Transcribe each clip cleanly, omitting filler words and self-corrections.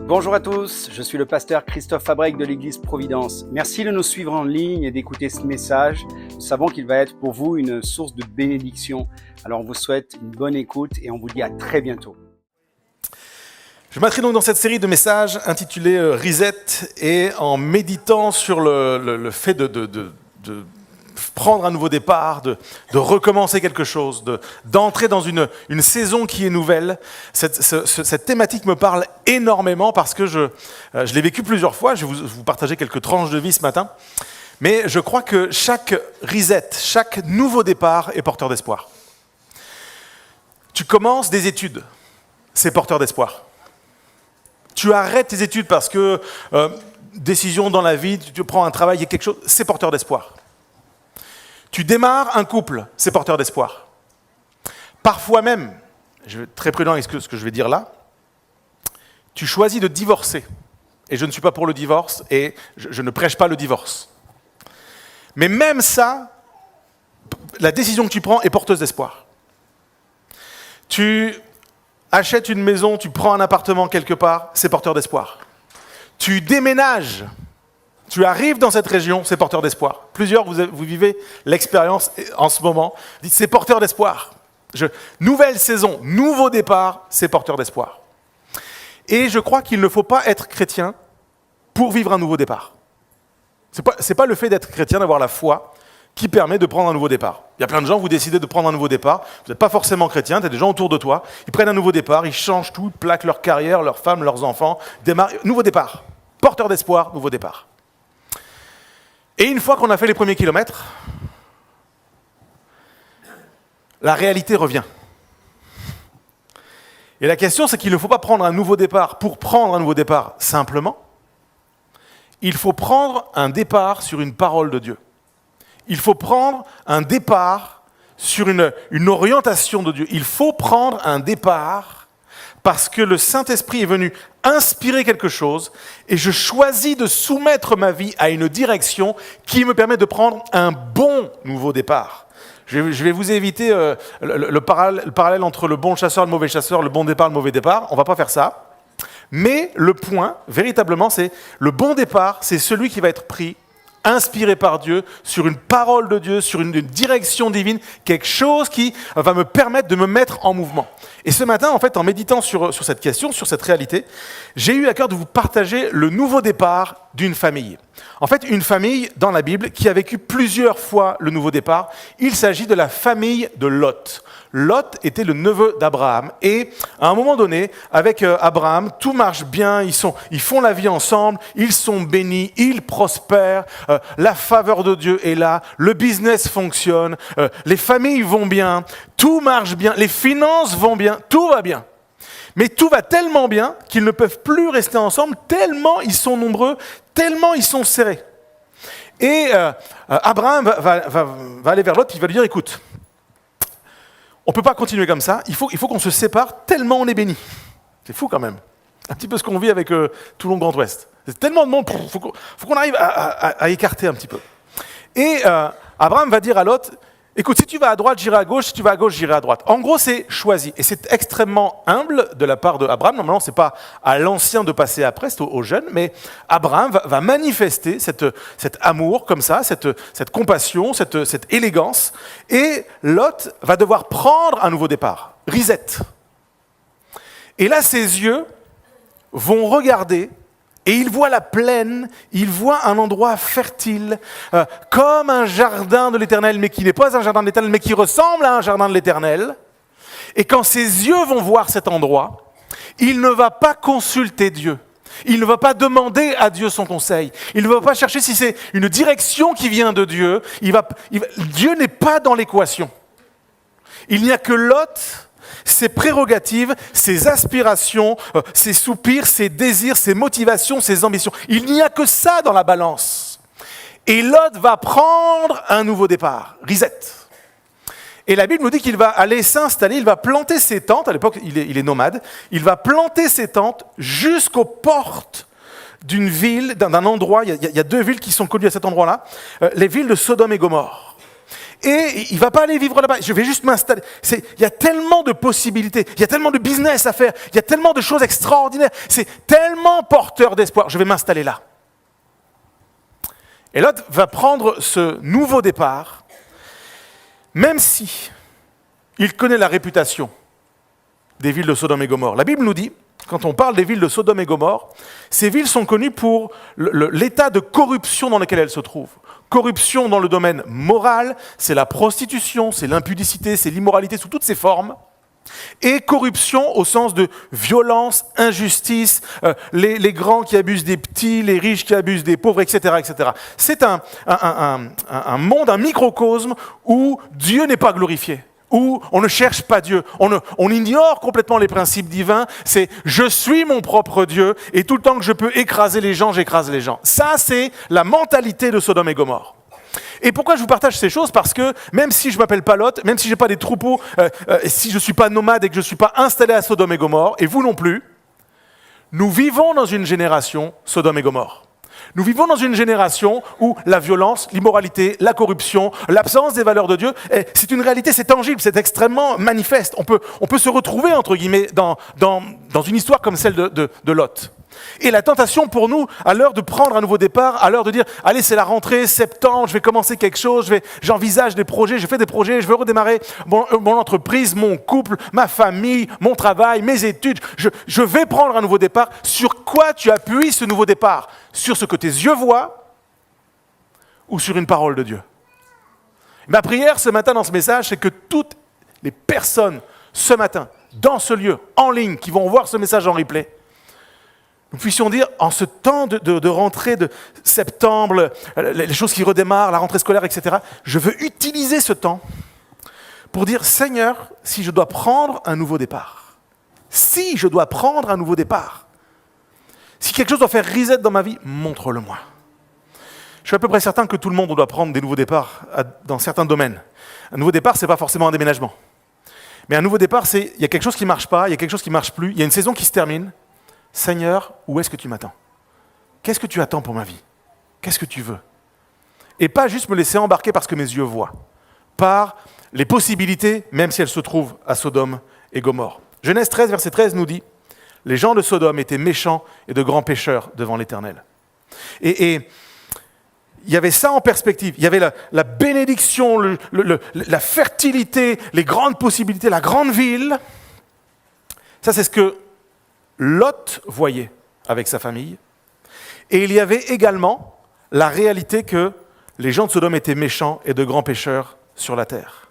Bonjour à tous, je suis le pasteur Christophe Fabrec de l'Église Providence. Merci de nous suivre en ligne et d'écouter ce message. Nous savons qu'il va être pour vous une source de bénédiction. Alors on vous souhaite une bonne écoute et on vous dit à très bientôt. Je m'inscris donc dans cette série de messages intitulée Reset et en méditant sur le fait de prendre un nouveau départ, de recommencer quelque chose, d'entrer dans une saison qui est nouvelle. Cette thématique me parle énormément parce que je l'ai vécu plusieurs fois. Je vais vous partager quelques tranches de vie ce matin. Mais je crois que chaque reset, chaque nouveau départ est porteur d'espoir. Tu commences des études, c'est porteur d'espoir. Tu arrêtes tes études parce que décision dans la vie, tu prends un travail, il y a quelque chose, c'est porteur d'espoir. Tu démarres un couple, c'est porteur d'espoir. Parfois même, je vais être très prudent avec ce que je vais dire là, tu choisis de divorcer. Et je ne suis pas pour le divorce et je ne prêche pas le divorce. Mais même ça, la décision que tu prends est porteuse d'espoir. Tu achètes une maison, tu prends un appartement quelque part, c'est porteur d'espoir. Tu déménages. Tu arrives dans cette région, c'est porteur d'espoir. Plusieurs, vous vivez l'expérience en ce moment. Dites, c'est porteur d'espoir. Nouvelle saison, nouveau départ, c'est porteur d'espoir. Et je crois qu'il ne faut pas être chrétien pour vivre un nouveau départ. C'est pas le fait d'être chrétien, d'avoir la foi, qui permet de prendre un nouveau départ. Il y a plein de gens, vous décidez de prendre un nouveau départ, vous n'êtes pas forcément chrétien, tu as des gens autour de toi, ils prennent un nouveau départ, ils changent tout, ils plaquent leur carrière, leurs femmes, leurs enfants, démarrent, nouveau départ. Porteur d'espoir, nouveau départ. Et une fois qu'on a fait les premiers kilomètres, la réalité revient. Et la question, c'est qu'il ne faut pas prendre un nouveau départ pour prendre un nouveau départ simplement. Il faut prendre un départ sur une parole de Dieu. Il faut prendre un départ sur une orientation de Dieu. Il faut prendre un départ parce que le Saint-Esprit est venu inspirer quelque chose et je choisis de soumettre ma vie à une direction qui me permet de prendre un bon nouveau départ. Je vais vous éviter le parallèle entre le bon chasseur et le mauvais chasseur, le bon départ et le mauvais départ. On ne va pas faire ça. Mais le point, véritablement, c'est le bon départ, c'est celui qui va être pris inspiré par Dieu, sur une parole de Dieu, sur une direction divine, quelque chose qui va me permettre de me mettre en mouvement. Et ce matin, en fait, en méditant sur cette question, sur cette réalité, j'ai eu à cœur de vous partager le nouveau départ d'une famille. En fait, une famille dans la Bible qui a vécu plusieurs fois le nouveau départ. Il s'agit de la famille de Lot. Lot était le neveu d'Abraham et à un moment donné, avec Abraham, tout marche bien, ils font la vie ensemble, ils sont bénis, ils prospèrent, la faveur de Dieu est là, le business fonctionne, les familles vont bien, tout marche bien, les finances vont bien, tout va bien. Mais tout va tellement bien qu'ils ne peuvent plus rester ensemble, tellement ils sont nombreux, tellement ils sont serrés. Et Abraham va aller vers Lot, il va lui dire, écoute, on ne peut pas continuer comme ça, il faut qu'on se sépare tellement on est béni. C'est fou quand même. Un petit peu ce qu'on vit avec Toulon Grand Ouest. C'est tellement de monde, il faut qu'on arrive à écarter un petit peu. Et Abraham va dire à Lot, écoute, si tu vas à droite, j'irai à gauche, si tu vas à gauche, j'irai à droite. En gros, c'est choisi. Et c'est extrêmement humble de la part d'Abraham. Normalement, ce n'est pas à l'ancien de passer après, c'est aux jeunes, mais Abraham va manifester cet amour comme ça, cette compassion, cette élégance. Et Lot va devoir prendre un nouveau départ, reset. Et là, ses yeux vont regarder et il voit la plaine, il voit un endroit fertile, comme un jardin de l'Éternel, mais qui n'est pas un jardin de l'Éternel, mais qui ressemble à un jardin de l'Éternel. Et quand ses yeux vont voir cet endroit, il ne va pas consulter Dieu. Il ne va pas demander à Dieu son conseil. Il ne va pas chercher si c'est une direction qui vient de Dieu. Dieu n'est pas dans l'équation. Il n'y a que Lot, ses prérogatives, ses aspirations, ses soupirs, ses désirs, ses motivations, ses ambitions. Il n'y a que ça dans la balance. Et Lot va prendre un nouveau départ, reset. Et la Bible nous dit qu'il va aller s'installer, il va planter ses tentes, à l'époque il est nomade, il va planter ses tentes jusqu'aux portes d'une ville, d'un endroit, il y a deux villes qui sont connues à cet endroit-là, les villes de Sodome et Gomorrhe. et il ne va pas aller vivre là-bas. Je vais juste m'installer. Il y a tellement de possibilités, il y a tellement de business à faire, il y a tellement de choses extraordinaires. C'est tellement porteur d'espoir. Je vais m'installer là. Et Lot va prendre ce nouveau départ, même si il connaît la réputation des villes de Sodome et Gomorrhe. La Bible nous dit, quand on parle des villes de Sodome et Gomorrhe, ces villes sont connues pour l'état de corruption dans lequel elles se trouvent. Corruption dans le domaine moral, c'est la prostitution, c'est l'impudicité, c'est l'immoralité sous toutes ses formes. Et corruption au sens de violence, injustice, les grands qui abusent des petits, les riches qui abusent des pauvres, etc. etc. C'est un monde, un microcosme où Dieu n'est pas glorifié, où on ne cherche pas Dieu, on ignore complètement les principes divins, c'est « je suis mon propre Dieu et tout le temps que je peux écraser les gens, j'écrase les gens ». Ça, c'est la mentalité de Sodome et Gomorrhe. Et pourquoi je vous partage ces choses? Parce que même si je ne m'appelle pas Lot, même si je n'ai pas des troupeaux, si je ne suis pas nomade et que je ne suis pas installé à Sodome et Gomorrhe, et vous non plus, nous vivons dans une génération Sodome et Gomorrhe. Nous vivons dans une génération où la violence, l'immoralité, la corruption, l'absence des valeurs de Dieu, c'est une réalité, c'est tangible, c'est extrêmement manifeste. On peut se retrouver, entre guillemets, dans une histoire comme celle de Lot. Et la tentation pour nous, à l'heure de prendre un nouveau départ, à l'heure de dire « Allez, c'est la rentrée, septembre, je vais commencer quelque chose, j'envisage des projets, je fais des projets, je veux redémarrer mon entreprise, mon couple, ma famille, mon travail, mes études. Je vais prendre un nouveau départ. » Sur quoi tu appuies ce nouveau départ? Sur ce que tes yeux voient ou sur une parole de Dieu? Ma prière ce matin dans ce message, c'est que toutes les personnes ce matin, dans ce lieu, en ligne, qui vont voir ce message en replay, nous puissions dire, en ce temps de rentrée de septembre, les choses qui redémarrent, la rentrée scolaire, etc., je veux utiliser ce temps pour dire, Seigneur, si je dois prendre un nouveau départ, si je dois prendre un nouveau départ, si quelque chose doit faire reset dans ma vie, montre-le-moi. Je suis à peu près certain que tout le monde doit prendre des nouveaux départs dans certains domaines. Un nouveau départ, ce n'est pas forcément un déménagement. Mais un nouveau départ, c'est, il y a quelque chose qui ne marche pas, il y a quelque chose qui ne marche plus, il y a une saison qui se termine. Seigneur, où est-ce que tu m'attends? Qu'est-ce que tu attends pour ma vie? Qu'est-ce que tu veux? Et pas juste me laisser embarquer parce que mes yeux voient, par les possibilités, même si elles se trouvent à Sodome et Gomorrhe. Genèse 13, verset 13 nous dit « Les gens de Sodome étaient méchants et de grands pécheurs devant l'Éternel. » Et il y avait ça en perspective. Il y avait la bénédiction, la fertilité, les grandes possibilités, la grande ville. Ça, c'est ce que Lot voyait avec sa famille. Et il y avait également la réalité que les gens de Sodome étaient méchants et de grands pécheurs sur la terre.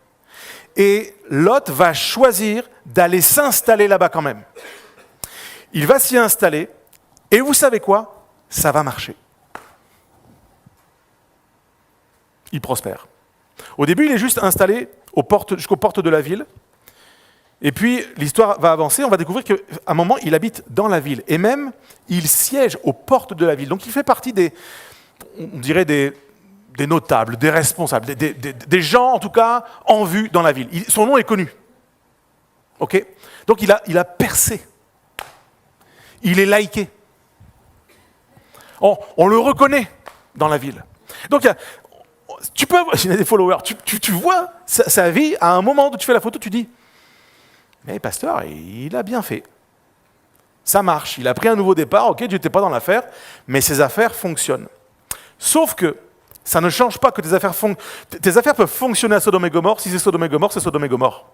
Et Lot va choisir d'aller s'installer là-bas quand même. Il va s'y installer, et vous savez quoi? Ça va marcher. Il prospère. Au début, il est juste installé jusqu'aux portes de la ville. Et puis, l'histoire va avancer, on va découvrir qu'à un moment, il habite dans la ville. Et même, il siège aux portes de la ville. Donc, il fait partie des notables, des responsables, des gens, en tout cas, en vue dans la ville. Son nom est connu. OK? Donc, il a percé. Il est liké. On le reconnaît dans la ville. Donc, tu peux avoir, il y a des followers, tu vois sa vie, à un moment où tu fais la photo, tu dis mais pasteur, il a bien fait. Ça marche. Il a pris un nouveau départ. Ok, Dieu n'était pas dans l'affaire, mais ses affaires fonctionnent. Sauf que ça ne change pas que tes affaires peuvent fonctionner à Sodome et Gomorrhe. Si c'est Sodome et Gomorrhe, c'est Sodome et Gomorrhe.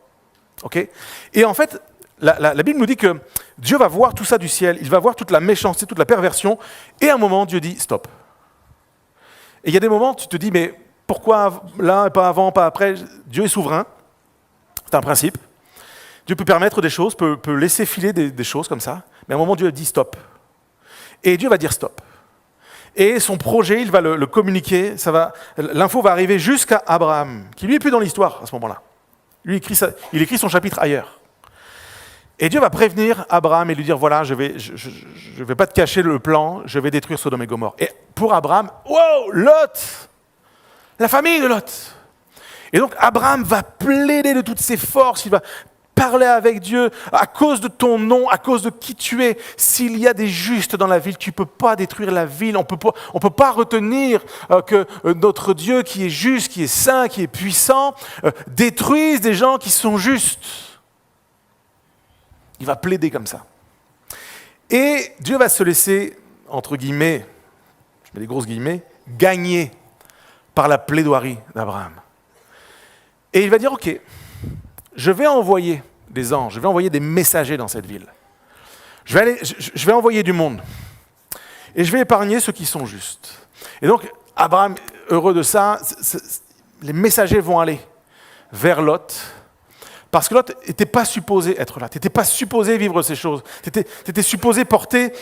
Ok. Et en fait, la Bible nous dit que Dieu va voir tout ça du ciel. Il va voir toute la méchanceté, toute la perversion. Et à un moment, Dieu dit stop. Et il y a des moments où tu te dis mais pourquoi là, pas avant, pas après? Dieu est souverain. C'est un principe. Dieu peut permettre des choses, peut laisser filer des choses comme ça, mais à un moment, Dieu dit stop. Et Dieu va dire stop. Et son projet, il va le communiquer, l'info va arriver jusqu'à Abraham, qui lui est plus dans l'histoire à ce moment-là. Lui, il écrit son chapitre ailleurs. Et Dieu va prévenir Abraham et lui dire, voilà, je vais pas te cacher le plan, je vais détruire Sodome et Gomorrhe. Et pour Abraham, wow, Lot, la famille de Lot. Et donc Abraham va plaider de toutes ses forces, il va parler avec Dieu à cause de ton nom, à cause de qui tu es. S'il y a des justes dans la ville, tu ne peux pas détruire la ville. On peut pas retenir que notre Dieu qui est juste, qui est saint, qui est puissant, détruise des gens qui sont justes. Il va plaider comme ça. Et Dieu va se laisser, entre guillemets, je mets des grosses guillemets, gagner par la plaidoirie d'Abraham. Et il va dire, ok, je vais envoyer des anges, je vais envoyer des messagers dans cette ville. Je vais envoyer du monde. Et je vais épargner ceux qui sont justes. Et donc, Abraham, heureux de ça, les messagers vont aller vers Lot, parce que Lot n'était pas supposé être là. Tu n'étais pas supposé vivre ces choses. Tu étais supposé porter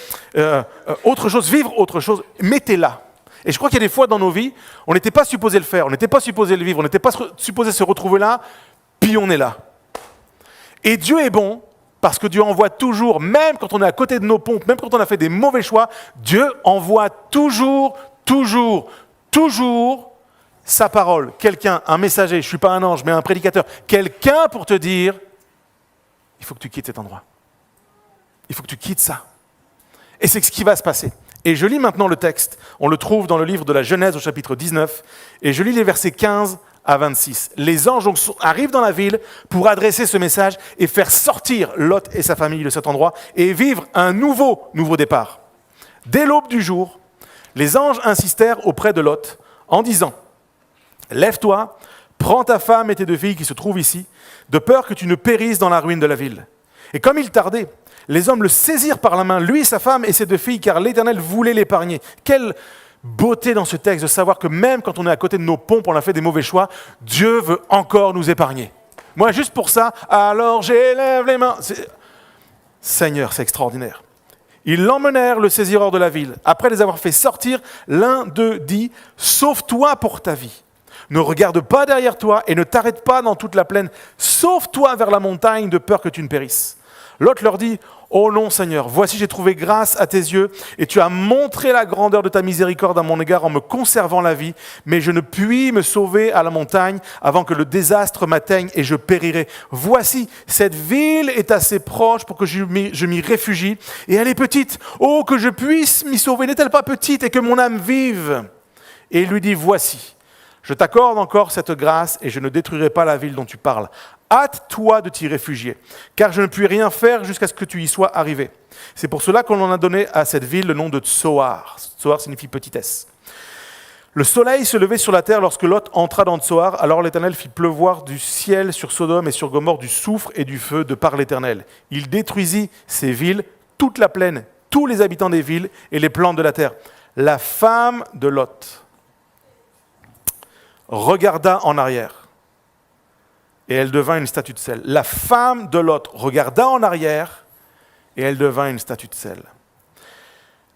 autre chose, vivre autre chose, mais tu es là. Et je crois qu'il y a des fois dans nos vies, on n'était pas supposé le faire, on n'était pas supposé le vivre, on n'était pas supposé se retrouver là, puis on est là. Et Dieu est bon, parce que Dieu envoie toujours, même quand on est à côté de nos pompes, même quand on a fait des mauvais choix, Dieu envoie toujours sa parole. Quelqu'un, un messager, je ne suis pas un ange, mais un prédicateur, quelqu'un pour te dire, il faut que tu quittes cet endroit. Il faut que tu quittes ça. Et c'est ce qui va se passer. Et je lis maintenant le texte. On le trouve dans le livre de la Genèse au chapitre 19. Et je lis les versets 15 à 26. Les anges arrivent dans la ville pour adresser ce message et faire sortir Lot et sa famille de cet endroit et vivre un nouveau départ. Dès l'aube du jour, les anges insistèrent auprès de Lot en disant « Lève-toi, prends ta femme et tes 2 filles qui se trouvent ici, de peur que tu ne périsses dans la ruine de la ville. » Et comme il tardait, les hommes le saisirent par la main, lui, sa femme et ses 2 filles, car l'Éternel voulait l'épargner. Quelle beauté dans ce texte de savoir que même quand on est à côté de nos pompes, on a fait des mauvais choix, Dieu veut encore nous épargner. Moi, juste pour ça, alors j'élève les mains. Seigneur, c'est extraordinaire. Ils l'emmenèrent, le saisirent hors de la ville. Après les avoir fait sortir, l'un d'eux dit « Sauve-toi pour ta vie. Ne regarde pas derrière toi et ne t'arrête pas dans toute la plaine. Sauve-toi vers la montagne de peur que tu ne périsses. » L'autre leur dit « Oh non, Seigneur, voici j'ai trouvé grâce à tes yeux et tu as montré la grandeur de ta miséricorde à mon égard en me conservant la vie, mais je ne puis me sauver à la montagne avant que le désastre m'atteigne et je périrai. Voici, cette ville est assez proche pour que je m'y réfugie et elle est petite. Oh, que je puisse m'y sauver, n'est-elle pas petite et que mon âme vive ?» Et il lui dit « Voici, je t'accorde encore cette grâce et je ne détruirai pas la ville dont tu parles. Hâte-toi de t'y réfugier, car je ne puis rien faire jusqu'à ce que tu y sois arrivé. » C'est pour cela qu'on en a donné à cette ville le nom de Tsoar. Tsoar signifie petitesse. Le soleil se levait sur la terre lorsque Lot entra dans Tsoar. Alors l'Éternel fit pleuvoir du ciel sur Sodome et sur Gomorrhe du soufre et du feu de par l'Éternel. Il détruisit ces villes, toute la plaine, tous les habitants des villes et les plantes de la terre. La femme de Lot regarda en arrière. Et elle devint une statue de sel. La femme de Lot regarda en arrière et elle devint une statue de sel.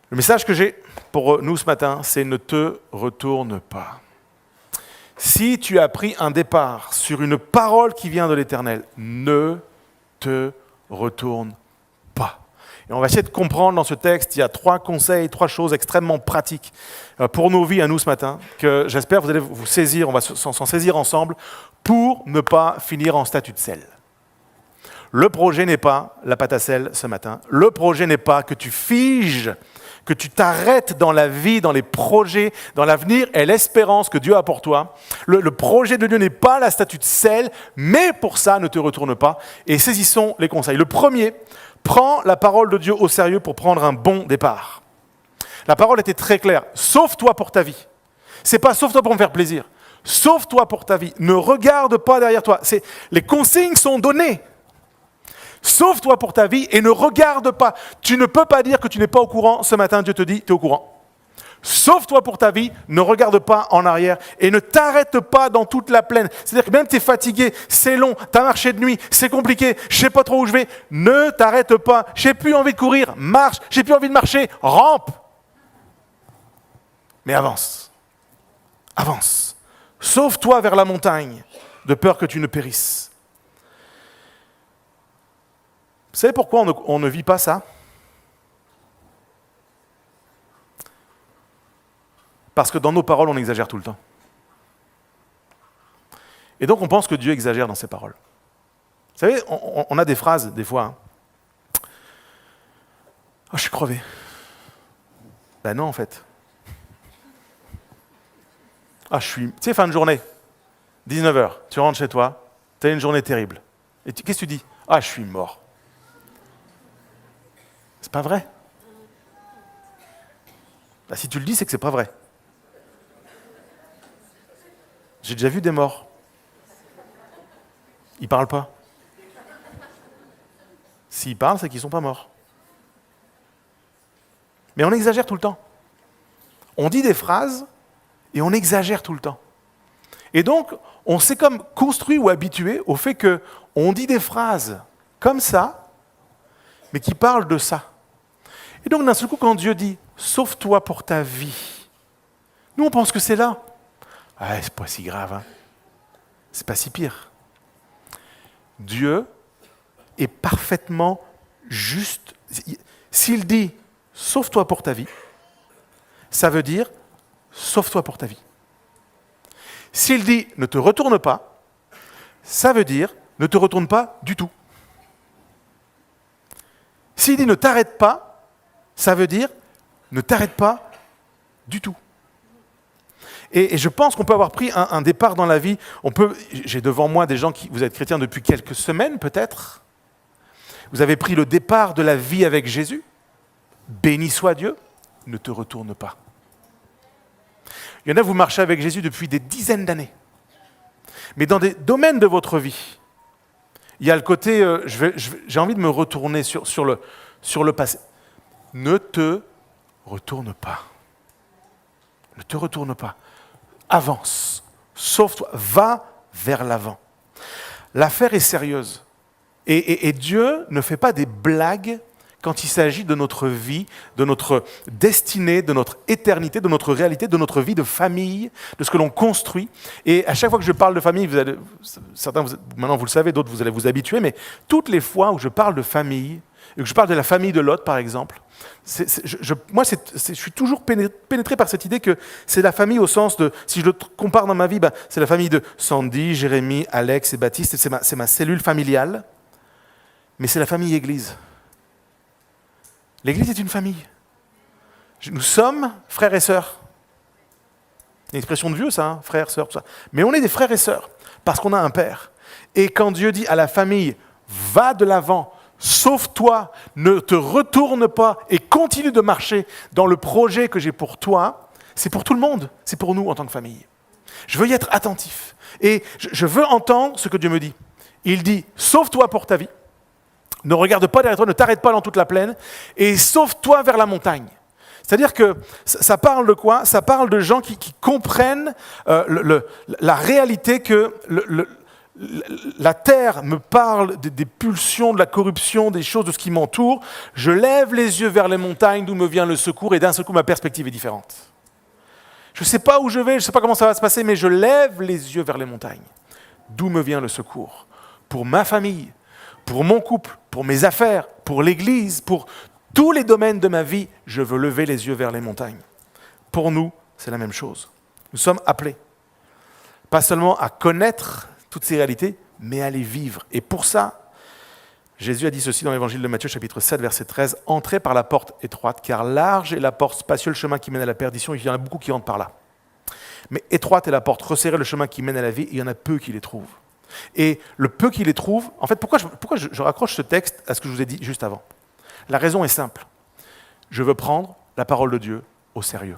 Le message que j'ai pour nous ce matin, c'est ne te retourne pas. Si tu as pris un départ sur une parole qui vient de l'Éternel, ne te retourne pas. Et on va essayer de comprendre dans ce texte, il y a 3 conseils, 3 choses extrêmement pratiques pour nos vies à nous ce matin, que j'espère vous allez vous saisir, on va s'en saisir ensemble, pour ne pas finir en statue de sel. Le projet n'est pas la pâte à sel ce matin. Le projet n'est pas que tu figes, que tu t'arrêtes dans la vie, dans les projets, dans l'avenir et l'espérance que Dieu a pour toi. Le projet de Dieu n'est pas la statue de sel, mais pour ça, ne te retourne pas. Et saisissons les conseils. Le premier, prends la parole de Dieu au sérieux pour prendre un bon départ. La parole était très claire. Sauve-toi pour ta vie. C'est pas sauve-toi pour me faire plaisir. Sauve-toi pour ta vie. Ne regarde pas derrière toi. Les consignes sont données. Sauve-toi pour ta vie et ne regarde pas. Tu ne peux pas dire que tu n'es pas au courant. Ce matin, Dieu te dit, tu es au courant. Sauve-toi pour ta vie, ne regarde pas en arrière et ne t'arrête pas dans toute la plaine. C'est-à-dire que même tu es fatigué, c'est long, tu as marché de nuit, c'est compliqué, je ne sais pas trop où je vais. Ne t'arrête pas. J'ai plus envie de courir, marche. J'ai plus envie de marcher, rampe. Mais avance. Avance. Sauve-toi vers la montagne, de peur que tu ne périsses. Vous savez pourquoi on ne vit pas ça ? Parce que dans nos paroles, on exagère tout le temps. Et donc on pense que Dieu exagère dans ses paroles. savez, on a des phrases, des fois. Hein. Oh, je suis crevé. Ben non, en fait. Ah, tu sais, fin de journée, 19h, tu rentres chez toi, tu as une journée terrible. Et qu'est-ce que tu dis? Ah, je suis mort. C'est pas vrai. Bah, si tu le dis, c'est que c'est pas vrai. J'ai déjà vu des morts. Ils parlent pas. S'ils parlent, c'est qu'ils sont pas morts. Mais on exagère tout le temps. On dit des phrases et on exagère tout le temps. Et donc, on s'est comme construit ou habitué au fait qu'on dit des phrases comme ça, mais qui parlent de ça. Et donc, d'un seul coup, quand Dieu dit « sauve-toi pour ta vie », nous, on pense que c'est là. Ah, c'est pas si grave, hein. C'est pas si pire. Dieu est parfaitement juste. S'il dit « sauve-toi pour ta vie », ça veut dire « sauve-toi pour ta vie ». S'il dit « ne te retourne pas », ça veut dire « ne te retourne pas du tout ». S'il dit « ne t'arrête pas », ça veut dire « ne t'arrête pas du tout ». Et je pense qu'on peut avoir pris un départ dans la vie. J'ai devant moi des gens vous êtes chrétiens depuis quelques semaines peut-être. Vous avez pris le départ de la vie avec Jésus. Béni soit Dieu, ne te retourne pas. Il y en a, vous marchez avec Jésus depuis des dizaines d'années. Mais dans des domaines de votre vie, il y a le côté, j'ai envie de me retourner sur le passé. Ne te retourne pas. Ne te retourne pas. Avance. Sauve-toi. Va vers l'avant. L'affaire est sérieuse. Et Dieu ne fait pas des blagues quand il s'agit de notre vie, de notre destinée, de notre éternité, de notre réalité, de notre vie de famille, de ce que l'on construit. Et à chaque fois que je parle de famille, certains, maintenant vous le savez, d'autres vous allez vous habituer, mais toutes les fois où je parle de famille, et que je parle de la famille de Lot par exemple, je suis toujours pénétré par cette idée que c'est la famille au sens de, si je le compare dans ma vie, c'est la famille de Sandy, Jérémy, Alex et Baptiste, c'est ma cellule familiale, mais c'est la famille Église. L'Église est une famille. Nous sommes frères et sœurs. C'est une expression de vieux, ça, hein, frères, sœurs, tout ça. Mais on est des frères et sœurs, parce qu'on a un Père. Et quand Dieu dit à la famille, va de l'avant, sauve-toi, ne te retourne pas et continue de marcher dans le projet que j'ai pour toi, c'est pour tout le monde, c'est pour nous en tant que famille. Je veux y être attentif. Et je veux entendre ce que Dieu me dit. Il dit, sauve-toi pour ta vie. Ne regarde pas derrière toi, ne t'arrête pas dans toute la plaine, et sauve-toi vers la montagne. C'est-à-dire que ça parle de quoi? Ça parle de gens qui comprennent la réalité que la terre me parle des pulsions, de la corruption, des choses, de ce qui m'entoure. Je lève les yeux vers les montagnes d'où me vient le secours, et d'un seul coup, ma perspective est différente. Je ne sais pas où je vais, je ne sais pas comment ça va se passer, mais je lève les yeux vers les montagnes. D'où me vient le secours? Pour ma famille, pour mon couple, pour mes affaires, pour l'Église, pour tous les domaines de ma vie, je veux lever les yeux vers les montagnes. Pour nous, c'est la même chose. Nous sommes appelés, pas seulement à connaître toutes ces réalités, mais à les vivre. Et pour ça, Jésus a dit ceci dans l'évangile de Matthieu, chapitre 7, verset 13, « Entrez par la porte étroite, car large est la porte spacieuse, le chemin qui mène à la perdition, et il y en a beaucoup qui rentrent par là. Mais étroite est la porte, resserrée le chemin qui mène à la vie, et il y en a peu qui les trouvent. » Et le peu qui les trouve, en fait, pourquoi je raccroche ce texte à ce que je vous ai dit juste avant? La raison est simple. Je veux prendre la parole de Dieu au sérieux.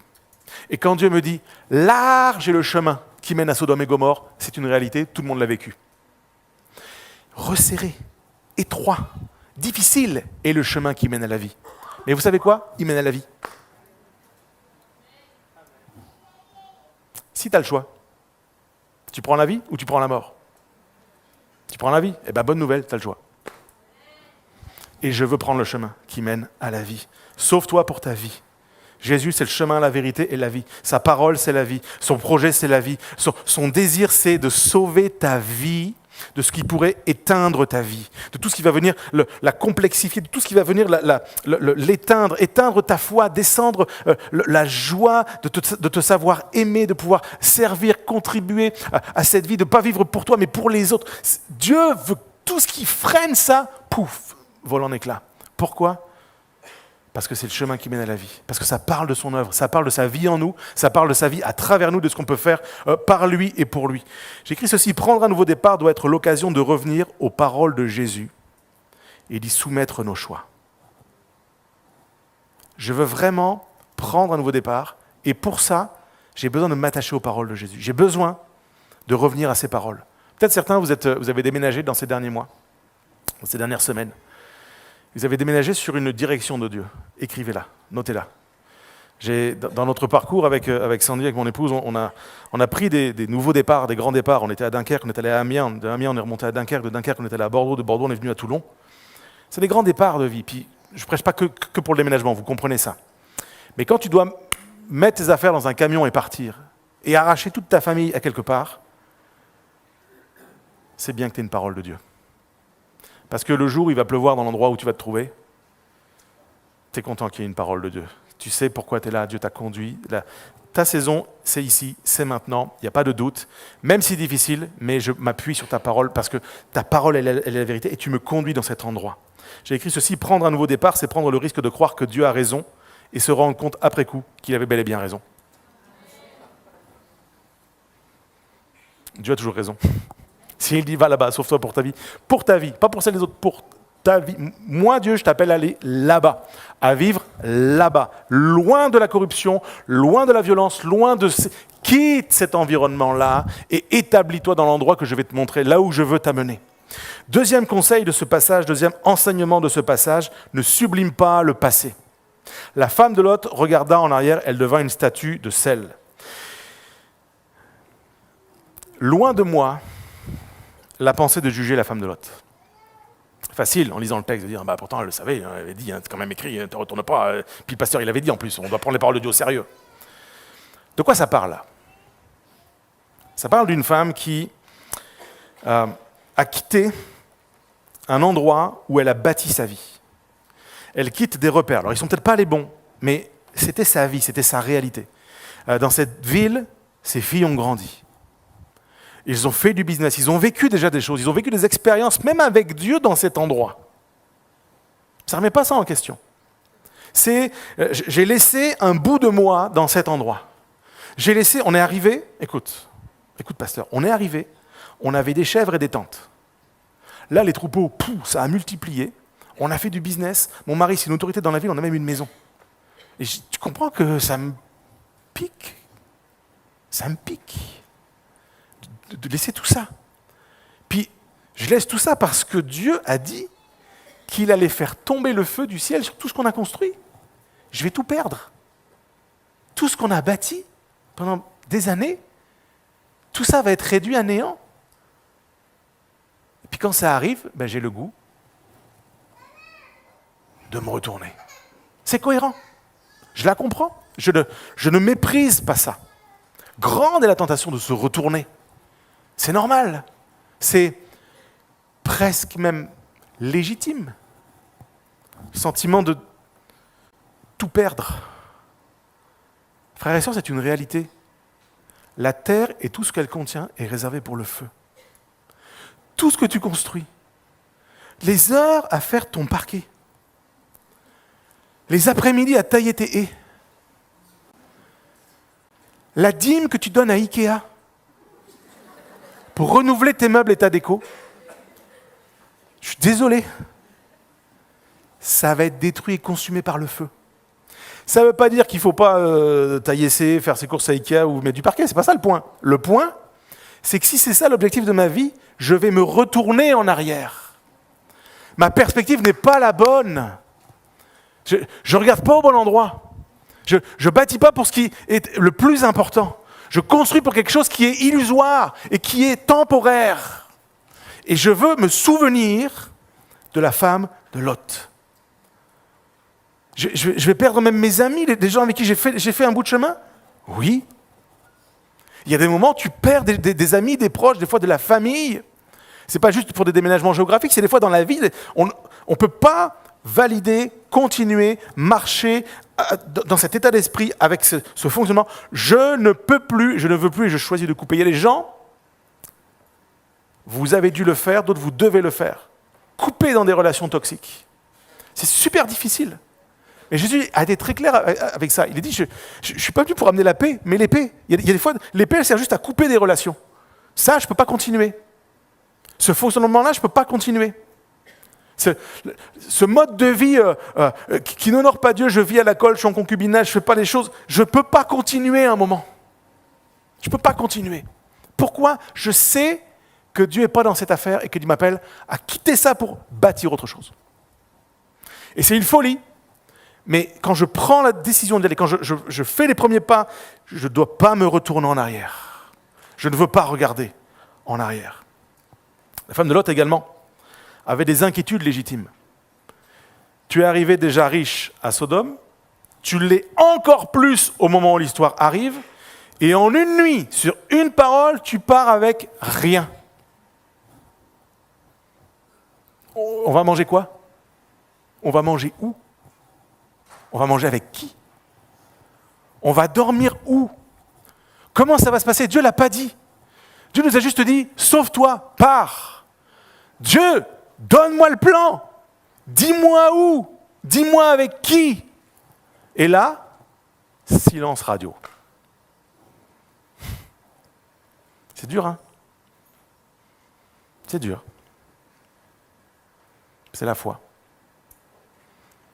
Et quand Dieu me dit « large est le chemin qui mène à Sodome et Gomorrhe », c'est une réalité, tout le monde l'a vécu. Resserré, étroit, difficile est le chemin qui mène à la vie. Mais vous savez quoi? Il mène à la vie. Si tu as le choix, tu prends la vie ou tu prends la mort? Tu prends la vie? Eh bien, bonne nouvelle, tu as le choix. Et je veux prendre le chemin qui mène à la vie. Sauve-toi pour ta vie. Jésus, c'est le chemin, la vérité et la vie. Sa parole, c'est la vie. Son projet, c'est la vie. Son désir, c'est de sauver ta vie de ce qui pourrait éteindre ta vie, de tout ce qui va venir la complexifier, de tout ce qui va venir l'éteindre, éteindre ta foi, descendre la joie de te savoir aimer, de pouvoir servir, contribuer à cette vie, de ne pas vivre pour toi, mais pour les autres. Dieu veut tout ce qui freine ça, pouf, vole en éclats. Pourquoi ? Parce que c'est le chemin qui mène à la vie. Parce que ça parle de son œuvre, ça parle de sa vie en nous, ça parle de sa vie à travers nous, de ce qu'on peut faire par lui et pour lui. J'écris ceci, prendre un nouveau départ doit être l'occasion de revenir aux paroles de Jésus et d'y soumettre nos choix. Je veux vraiment prendre un nouveau départ et pour ça, j'ai besoin de m'attacher aux paroles de Jésus. J'ai besoin de revenir à ses paroles. Peut-être certains, vous avez déménagé dans ces derniers mois, dans ces dernières semaines. Vous avez déménagé sur une direction de Dieu. Écrivez-la, notez-la. Dans notre parcours avec Sandy, avec mon épouse, on a pris des nouveaux départs, des grands départs. On était à Dunkerque, on est allé à Amiens. De Amiens, on est remonté à Dunkerque. De Dunkerque, on est allé à Bordeaux. De Bordeaux, on est venu à Toulon. C'est des grands départs de vie. Puis, je ne prêche pas que pour le déménagement, vous comprenez ça. Mais quand tu dois mettre tes affaires dans un camion et partir, et arracher toute ta famille à quelque part, c'est bien que tu aies une parole de Dieu. Parce que le jour où il va pleuvoir dans l'endroit où tu vas te trouver, tu es content qu'il y ait une parole de Dieu. Tu sais pourquoi tu es là, Dieu t'a conduit. Ta saison, c'est ici, c'est maintenant, il n'y a pas de doute. Même si c'est difficile, mais je m'appuie sur ta parole parce que ta parole, elle est la vérité et tu me conduis dans cet endroit. J'ai écrit ceci, prendre un nouveau départ, c'est prendre le risque de croire que Dieu a raison et se rendre compte après coup qu'il avait bel et bien raison. Dieu a toujours raison. S'il dit va là-bas, sauve-toi pour ta vie, pas pour celle des autres, pour ta vie. Moi, Dieu, je t'appelle à aller là-bas, à vivre là-bas, loin de la corruption, loin de la violence, loin de... Quitte cet environnement-là et établis-toi dans l'endroit que je vais te montrer, là où je veux t'amener. Deuxième conseil de ce passage, deuxième enseignement de ce passage, ne sublime pas le passé. La femme de Lot regarda en arrière, elle devint une statue de sel. Loin de moi, la pensée de juger la femme de Lot. Facile, en lisant le texte, de dire, pourtant elle le savait, elle avait dit, c'est quand même écrit, ne te retourne pas. Puis le pasteur, il avait dit en plus, on doit prendre les paroles de Dieu au sérieux. De quoi ça parle là ? Ça parle d'une femme qui a quitté un endroit où elle a bâti sa vie. Elle quitte des repères. Alors ils ne sont peut-être pas les bons, mais c'était sa vie, c'était sa réalité. Dans cette ville, ses filles ont grandi. Ils ont fait du business, ils ont vécu déjà des choses, ils ont vécu des expériences, même avec Dieu dans cet endroit. Ça ne remet pas ça en question. J'ai laissé un bout de moi dans cet endroit. On est arrivé, écoute pasteur, on est arrivé, on avait des chèvres et des tentes. Là, les troupeaux, ça a multiplié, on a fait du business, mon mari, c'est une autorité dans la ville, on a même une maison. Et tu comprends que ça me pique. De laisser tout ça. Puis, je laisse tout ça parce que Dieu a dit qu'il allait faire tomber le feu du ciel sur tout ce qu'on a construit. Je vais tout perdre. Tout ce qu'on a bâti pendant des années, tout ça va être réduit à néant. Et puis quand ça arrive, j'ai le goût de me retourner. C'est cohérent. Je la comprends. Je ne méprise pas ça. Grande est la tentation de se retourner. C'est normal. C'est presque même légitime. Le sentiment de tout perdre. Frères et sœurs, c'est une réalité. La terre et tout ce qu'elle contient est réservé pour le feu. Tout ce que tu construis, les heures à faire ton parquet, les après-midi à tailler tes haies, la dîme que tu donnes à Ikea pour renouveler tes meubles et ta déco, je suis désolé, ça va être détruit et consumé par le feu. Ça ne veut pas dire qu'il ne faut pas tailler faire ses courses à Ikea ou mettre du parquet, c'est pas ça le point. Le point, c'est que si c'est ça l'objectif de ma vie, je vais me retourner en arrière. Ma perspective n'est pas la bonne. Je ne regarde pas au bon endroit. Je ne bâtis pas pour ce qui est le plus important. Je construis pour quelque chose qui est illusoire et qui est temporaire. Et je veux me souvenir de la femme de Lot. Je vais perdre même mes amis, des gens avec qui j'ai fait un bout de chemin. Oui. Il y a des moments où tu perds des amis, des proches, des fois de la famille. Ce n'est pas juste pour des déménagements géographiques, c'est des fois dans la vie. On ne peut pas valider, continuer, marcher dans cet état d'esprit, avec ce fonctionnement. Je ne peux plus, je ne veux plus et je choisis de couper. Il y a des gens, vous avez dû le faire, d'autres vous devez le faire. Couper dans des relations toxiques. C'est super difficile. Mais Jésus a été très clair avec ça. Il a dit, je ne suis pas venu pour amener la paix, mais l'épée. Il y a des fois, l'épée, elle sert juste à couper des relations. Ça, je ne peux pas continuer. Ce fonctionnement-là, je ne peux pas continuer. Ce mode de vie qui n'honore pas Dieu, je vis à la colle, je suis en concubinage, je ne fais pas les choses, je ne peux pas continuer un moment. Je ne peux pas continuer. Pourquoi ? Je sais que Dieu n'est pas dans cette affaire et qu'il m'appelle à quitter ça pour bâtir autre chose. Et c'est une folie. Mais quand je prends la décision d'y aller, quand je fais les premiers pas, je ne dois pas me retourner en arrière. Je ne veux pas regarder en arrière. La femme de Lot également avait des inquiétudes légitimes. Tu es arrivé déjà riche à Sodome, tu l'es encore plus au moment où l'histoire arrive, et en une nuit, sur une parole, tu pars avec rien. On va manger quoi ? On va manger où ? On va manger avec qui ? On va dormir où ? Comment ça va se passer ? Dieu ne l'a pas dit. Dieu nous a juste dit, sauve-toi, pars. Dieu, donne-moi le plan. Dis-moi où ? Dis-moi avec qui ? Et là, silence radio. C'est dur, hein ? C'est dur. C'est la foi.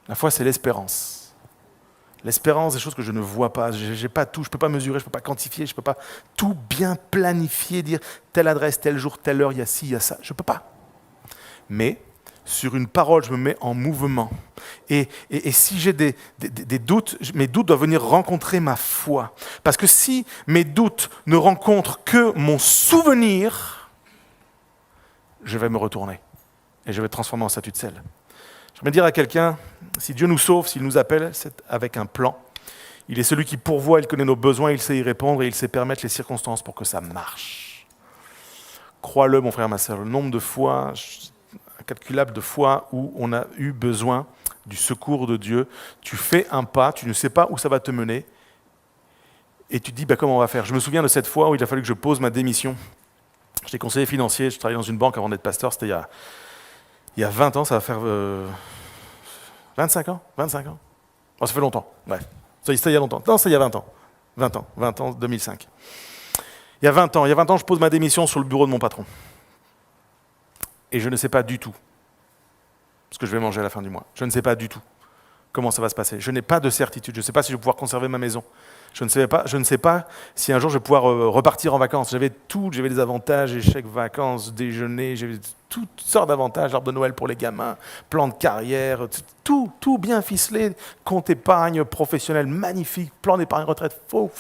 La foi, c'est l'espérance. L'espérance des choses que je ne vois pas. J'ai pas tout, je ne peux pas mesurer, je ne peux pas quantifier, je ne peux pas tout bien planifier, dire telle adresse, tel jour, telle heure, il y a ci, il y a ça. Je ne peux pas. Mais sur une parole, je me mets en mouvement. Et si j'ai des doutes, mes doutes doivent venir rencontrer ma foi. Parce que si mes doutes ne rencontrent que mon souvenir, je vais me retourner. Et je vais transformer en statue de sel. J'aimerais dire à quelqu'un, si Dieu nous sauve, s'il nous appelle, c'est avec un plan. Il est celui qui pourvoit, il connaît nos besoins, il sait y répondre et il sait permettre les circonstances pour que ça marche. Crois-le, mon frère, ma sœur, le nombre de fois, incalculable de fois où on a eu besoin du secours de Dieu. Tu fais un pas, tu ne sais pas où ça va te mener et tu te dis comment on va faire. Je me souviens de cette fois où il a fallu que je pose ma démission. J'étais conseiller financier, je travaillais dans une banque avant d'être pasteur, c'était il y a 20 ans, ça va faire 25 ans. Oh, ça fait longtemps, bref. C'était il y a longtemps. Non, c'était il y a 20 ans. 20 ans, 2005. Il y a 20 ans, je pose ma démission sur le bureau de mon patron. Et je ne sais pas du tout ce que je vais manger à la fin du mois. Je ne sais pas du tout comment ça va se passer. Je n'ai pas de certitude. Je ne sais pas si je vais pouvoir conserver ma maison. Je ne sais pas si un jour je vais pouvoir repartir en vacances. J'avais des avantages, échecs, vacances, déjeuner, j'avais toutes sortes d'avantages, arbre de Noël pour les gamins, plan de carrière, tout bien ficelé, compte épargne professionnel magnifique, plan d'épargne retraite, fou.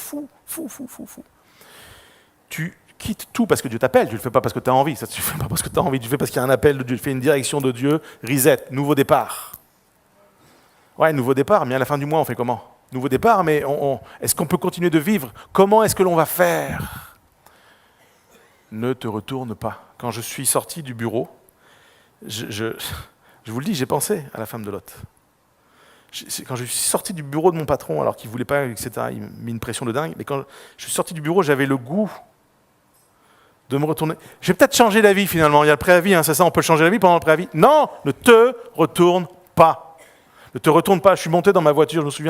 Tu quittes tout parce que Dieu t'appelle, tu ne le fais pas parce que tu as envie, ça tu ne fais pas parce que tu as envie, tu le fais parce qu'il y a un appel de Dieu, tu fais une direction de Dieu, reset, nouveau départ. Ouais, nouveau départ, mais à la fin du mois, on fait comment ? Nouveau départ, mais est-ce qu'on peut continuer de vivre ? Comment est-ce que l'on va faire ? Ne te retourne pas. Quand je suis sorti du bureau, je vous le dis, j'ai pensé à la femme de Lot. Quand je suis sorti du bureau de mon patron, alors qu'il ne voulait pas, etc., il m'a mis une pression de dingue, mais quand je suis sorti du bureau, j'avais le goût de me retourner. J'ai peut-être changé d'avis finalement, il y a le préavis, c'est ça, on peut changer d'avis pendant le préavis. Non, ne te retourne pas. Ne te retourne pas, je suis monté dans ma voiture, je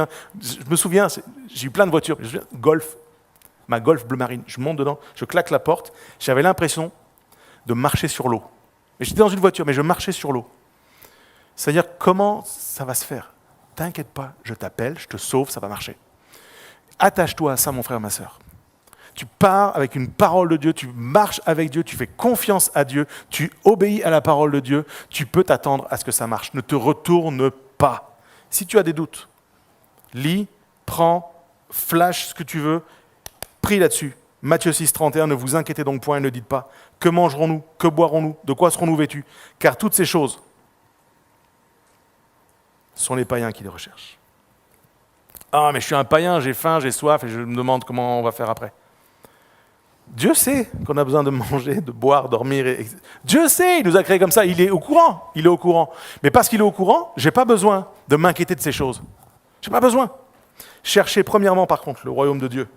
me souviens, j'ai eu plein de voitures, Golf, ma Golf bleu marine, je monte dedans, je claque la porte, j'avais l'impression de marcher sur l'eau. Et j'étais dans une voiture, mais je marchais sur l'eau. C'est-à-dire, comment ça va se faire ? T'inquiète pas, je t'appelle, je te sauve, ça va marcher. Attache-toi à ça, mon frère, ma sœur. Tu pars avec une parole de Dieu, tu marches avec Dieu, tu fais confiance à Dieu, tu obéis à la parole de Dieu, tu peux t'attendre à ce que ça marche. Ne te retourne pas. Si tu as des doutes, lis, prends, flash ce que tu veux, prie là-dessus. Matthieu 6, 31, ne vous inquiétez donc point et ne dites pas « Que mangerons-nous ? Que boirons-nous ? De quoi serons-nous vêtus ?» Car toutes ces choses sont les païens qui les recherchent. Ah, mais je suis un païen, j'ai faim, j'ai soif et je me demande comment on va faire après. Dieu sait qu'on a besoin de manger, de boire, dormir. Dieu sait, il nous a créés comme ça, il est au courant. Mais parce qu'il est au courant, je n'ai pas besoin de m'inquiéter de ces choses. Je n'ai pas besoin. Cherchez premièrement, par contre, le royaume de Dieu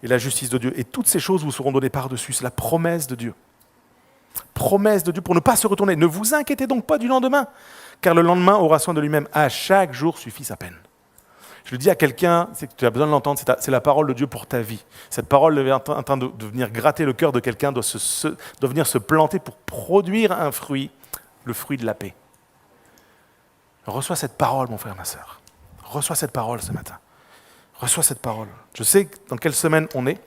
et la justice de Dieu. Et toutes ces choses vous seront données par-dessus. C'est la promesse de Dieu. Promesse de Dieu pour ne pas se retourner. Ne vous inquiétez donc pas du lendemain, car le lendemain aura soin de lui-même. À chaque jour suffit sa peine. Je le dis à quelqu'un, c'est que tu as besoin de l'entendre, c'est la parole de Dieu pour ta vie. Cette parole est en train de venir gratter le cœur de quelqu'un, de venir se planter pour produire un fruit, le fruit de la paix. Reçois cette parole, mon frère, ma sœur. Reçois cette parole ce matin. Reçois cette parole. Je sais dans quelle semaine on est.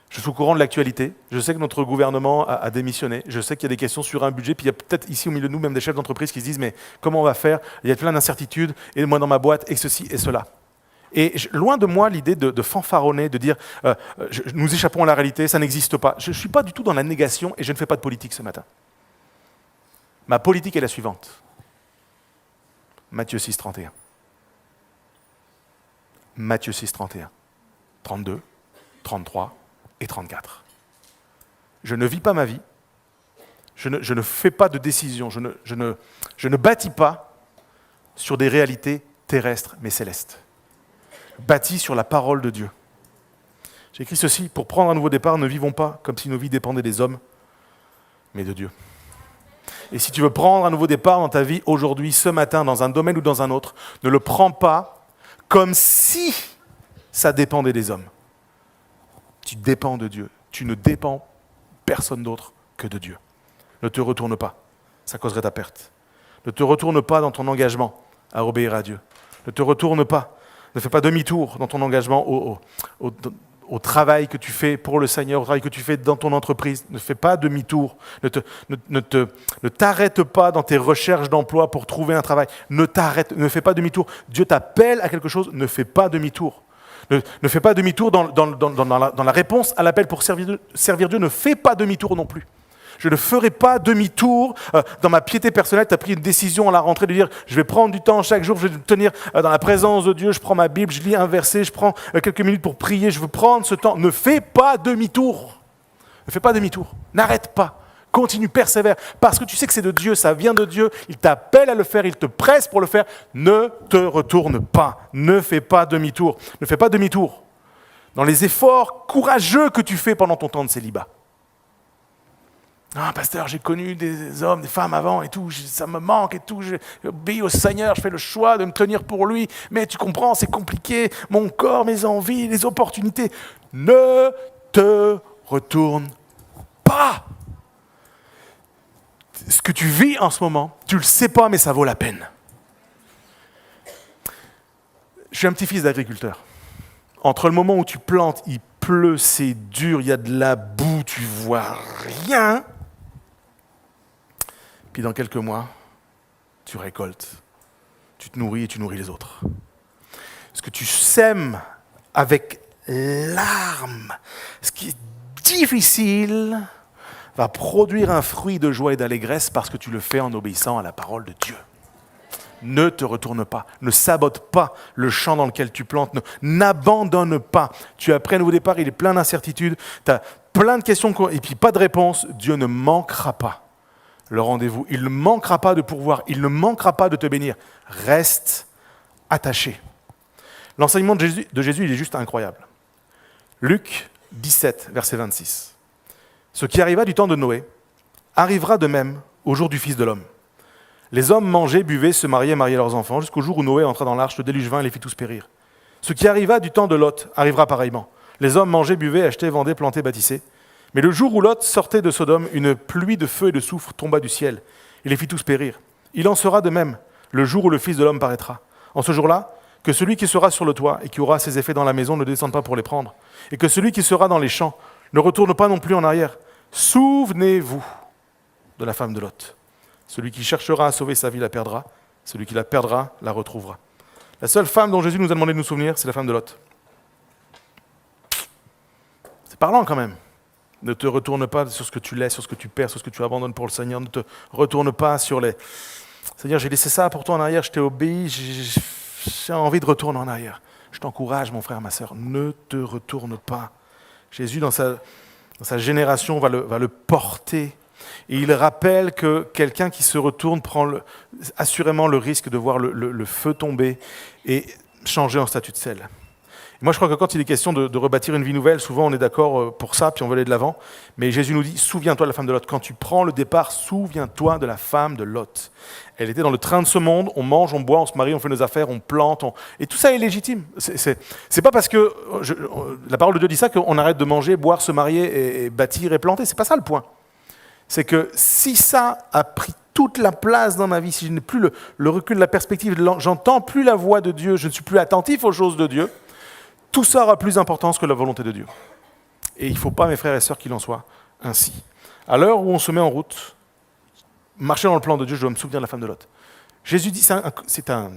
Je suis au courant de l'actualité. Je sais que notre gouvernement a démissionné. Je sais qu'il y a des questions sur un budget. Puis il y a peut-être ici au milieu de nous même des chefs d'entreprise qui se disent mais comment on va faire? Il y a plein d'incertitudes. Et moi dans ma boîte, et ceci et cela. Et loin de moi l'idée de fanfaronner, de dire nous échappons à la réalité, ça n'existe pas. Je ne suis pas du tout dans la négation et je ne fais pas de politique ce matin. Ma politique est la suivante. Matthieu 6, 31. Matthieu 6, 31. 32, 33 et 34. Je ne vis pas ma vie. Je ne fais pas de décision. Je ne bâtis pas sur des réalités terrestres mais célestes. Bâti sur la parole de Dieu. J'ai écrit ceci, pour prendre un nouveau départ, ne vivons pas comme si nos vies dépendaient des hommes, mais de Dieu. Et si tu veux prendre un nouveau départ dans ta vie aujourd'hui, ce matin, dans un domaine ou dans un autre, ne le prends pas comme si ça dépendait des hommes. Tu dépends de Dieu. Tu ne dépends personne d'autre que de Dieu. Ne te retourne pas, ça causerait ta perte. Ne te retourne pas dans ton engagement à obéir à Dieu. Ne te retourne pas. Ne fais pas demi-tour dans ton engagement au travail que tu fais pour le Seigneur, au travail que tu fais dans ton entreprise. Ne fais pas demi-tour. Ne t'arrête pas dans tes recherches d'emploi pour trouver un travail. Ne fais pas demi-tour. Dieu t'appelle à quelque chose, ne fais pas demi-tour. Ne fais pas demi-tour dans la réponse à l'appel pour servir Dieu. Ne fais pas demi-tour non plus. Je ne ferai pas demi-tour dans ma piété personnelle. Tu as pris une décision à la rentrée de dire je vais prendre du temps chaque jour, je vais me tenir dans la présence de Dieu, je prends ma Bible, je lis un verset, je prends quelques minutes pour prier, je veux prendre ce temps. Ne fais pas demi-tour. Ne fais pas demi-tour. N'arrête pas. Continue, persévère. Parce que tu sais que c'est de Dieu, ça vient de Dieu. Il t'appelle à le faire, il te presse pour le faire. Ne te retourne pas. Ne fais pas demi-tour. Ne fais pas demi-tour dans les efforts courageux que tu fais pendant ton temps de célibat. Ah, pasteur, j'ai connu des hommes, des femmes avant et tout, ça me manque et tout, j'obéis au Seigneur, je fais le choix de me tenir pour lui, mais tu comprends, c'est compliqué, mon corps, mes envies, les opportunités. Ne te retourne pas. Ce que tu vis en ce moment, tu le sais pas, mais ça vaut la peine. Je suis un petit-fils d'agriculteur. Entre le moment où tu plantes, il pleut, c'est dur, il y a de la boue, tu vois rien. Puis dans quelques mois, tu récoltes, tu te nourris et tu nourris les autres. Ce que tu sèmes avec larmes, ce qui est difficile, va produire un fruit de joie et d'allégresse parce que tu le fais en obéissant à la parole de Dieu. Ne te retourne pas, ne sabote pas le champ dans lequel tu plantes, n'abandonne pas. Tu as pris un nouveau départ, il est plein d'incertitudes, tu as plein de questions et puis pas de réponse. Dieu ne manquera pas le rendez-vous. Il ne manquera pas de pourvoir, il ne manquera pas de te bénir. Reste attaché. L'enseignement de Jésus, il est juste incroyable. Luc 17, verset 26. Ce qui arriva du temps de Noé arrivera de même au jour du Fils de l'homme. Les hommes mangeaient, buvaient, se mariaient, mariaient leurs enfants, jusqu'au jour où Noé entra dans l'arche, le déluge vint et les fit tous périr. Ce qui arriva du temps de Lot arrivera pareillement. Les hommes mangeaient, buvaient, achetaient, vendaient, plantaient, bâtissaient. Mais le jour où Lot sortait de Sodome, une pluie de feu et de soufre tomba du ciel et les fit tous périr. Il en sera de même le jour où le Fils de l'homme paraîtra. En ce jour-là, que celui qui sera sur le toit et qui aura ses effets dans la maison ne descende pas pour les prendre, et que celui qui sera dans les champs ne retourne pas non plus en arrière. Souvenez-vous de la femme de Lot. Celui qui cherchera à sauver sa vie la perdra, celui qui la perdra la retrouvera. La seule femme dont Jésus nous a demandé de nous souvenir, c'est la femme de Lot. C'est parlant quand même. Ne te retourne pas sur ce que tu laisses, sur ce que tu perds, sur ce que tu abandonnes pour le Seigneur. Ne te retourne pas sur les... Seigneur, j'ai laissé ça pour toi en arrière, je t'ai obéi, j'ai envie de retourner en arrière. Je t'encourage, mon frère, ma sœur, ne te retourne pas. Jésus, dans sa génération, va le porter. Et il rappelle que quelqu'un qui se retourne prend assurément le risque de voir le feu tomber et changer en statut de sel. Moi, je crois que quand il est question de rebâtir une vie nouvelle, souvent on est d'accord pour ça, puis on veut aller de l'avant. Mais Jésus nous dit, souviens-toi de la femme de Lot. Quand tu prends le départ, souviens-toi de la femme de Lot. Elle était dans le train de ce monde, on mange, on boit, on se marie, on fait nos affaires, on plante. Et tout ça est légitime. C'est pas parce que la parole de Dieu dit ça qu'on arrête de manger, boire, se marier et bâtir et planter. C'est pas ça le point. C'est que si ça a pris toute la place dans ma vie, si je n'ai plus le recul, la perspective, j'entends plus la voix de Dieu, je ne suis plus attentif aux choses de Dieu, tout ça aura plus d'importance que la volonté de Dieu. Et il ne faut pas, mes frères et sœurs, qu'il en soit ainsi. À l'heure où on se met en route, marcher dans le plan de Dieu, je dois me souvenir de la femme de Lot. Jésus dit, c'est un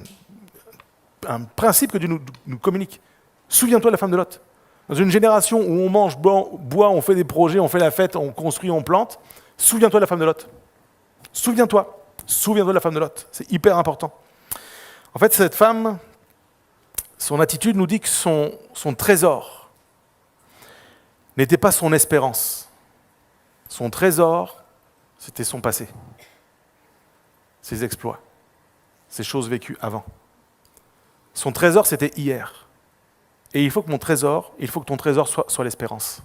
principe que Dieu nous communique. Souviens-toi de la femme de Lot. Dans une génération où on mange, boit, on fait des projets, on fait la fête, on construit, on plante, souviens-toi de la femme de Lot. Souviens-toi de la femme de Lot. C'est hyper important. En fait, cette femme, son attitude nous dit que son trésor n'était pas son espérance. Son trésor, c'était son passé, ses exploits, ses choses vécues avant. Son trésor, c'était hier. Et il faut que ton trésor soit l'espérance.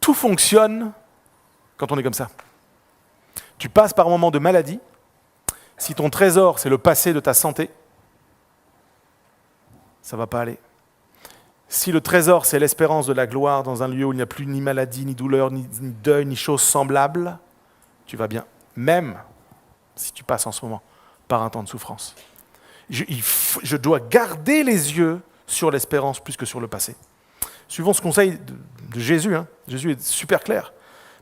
Tout fonctionne quand on est comme ça. Tu passes par un moment de maladie. Si ton trésor, c'est le passé de ta santé, ça ne va pas aller. Si le trésor, c'est l'espérance de la gloire dans un lieu où il n'y a plus ni maladie, ni douleur, ni deuil, ni choses semblables, tu vas bien. Même si tu passes en ce moment par un temps de souffrance. Je dois garder les yeux sur l'espérance plus que sur le passé. Suivons ce conseil de Jésus. Jésus est super clair.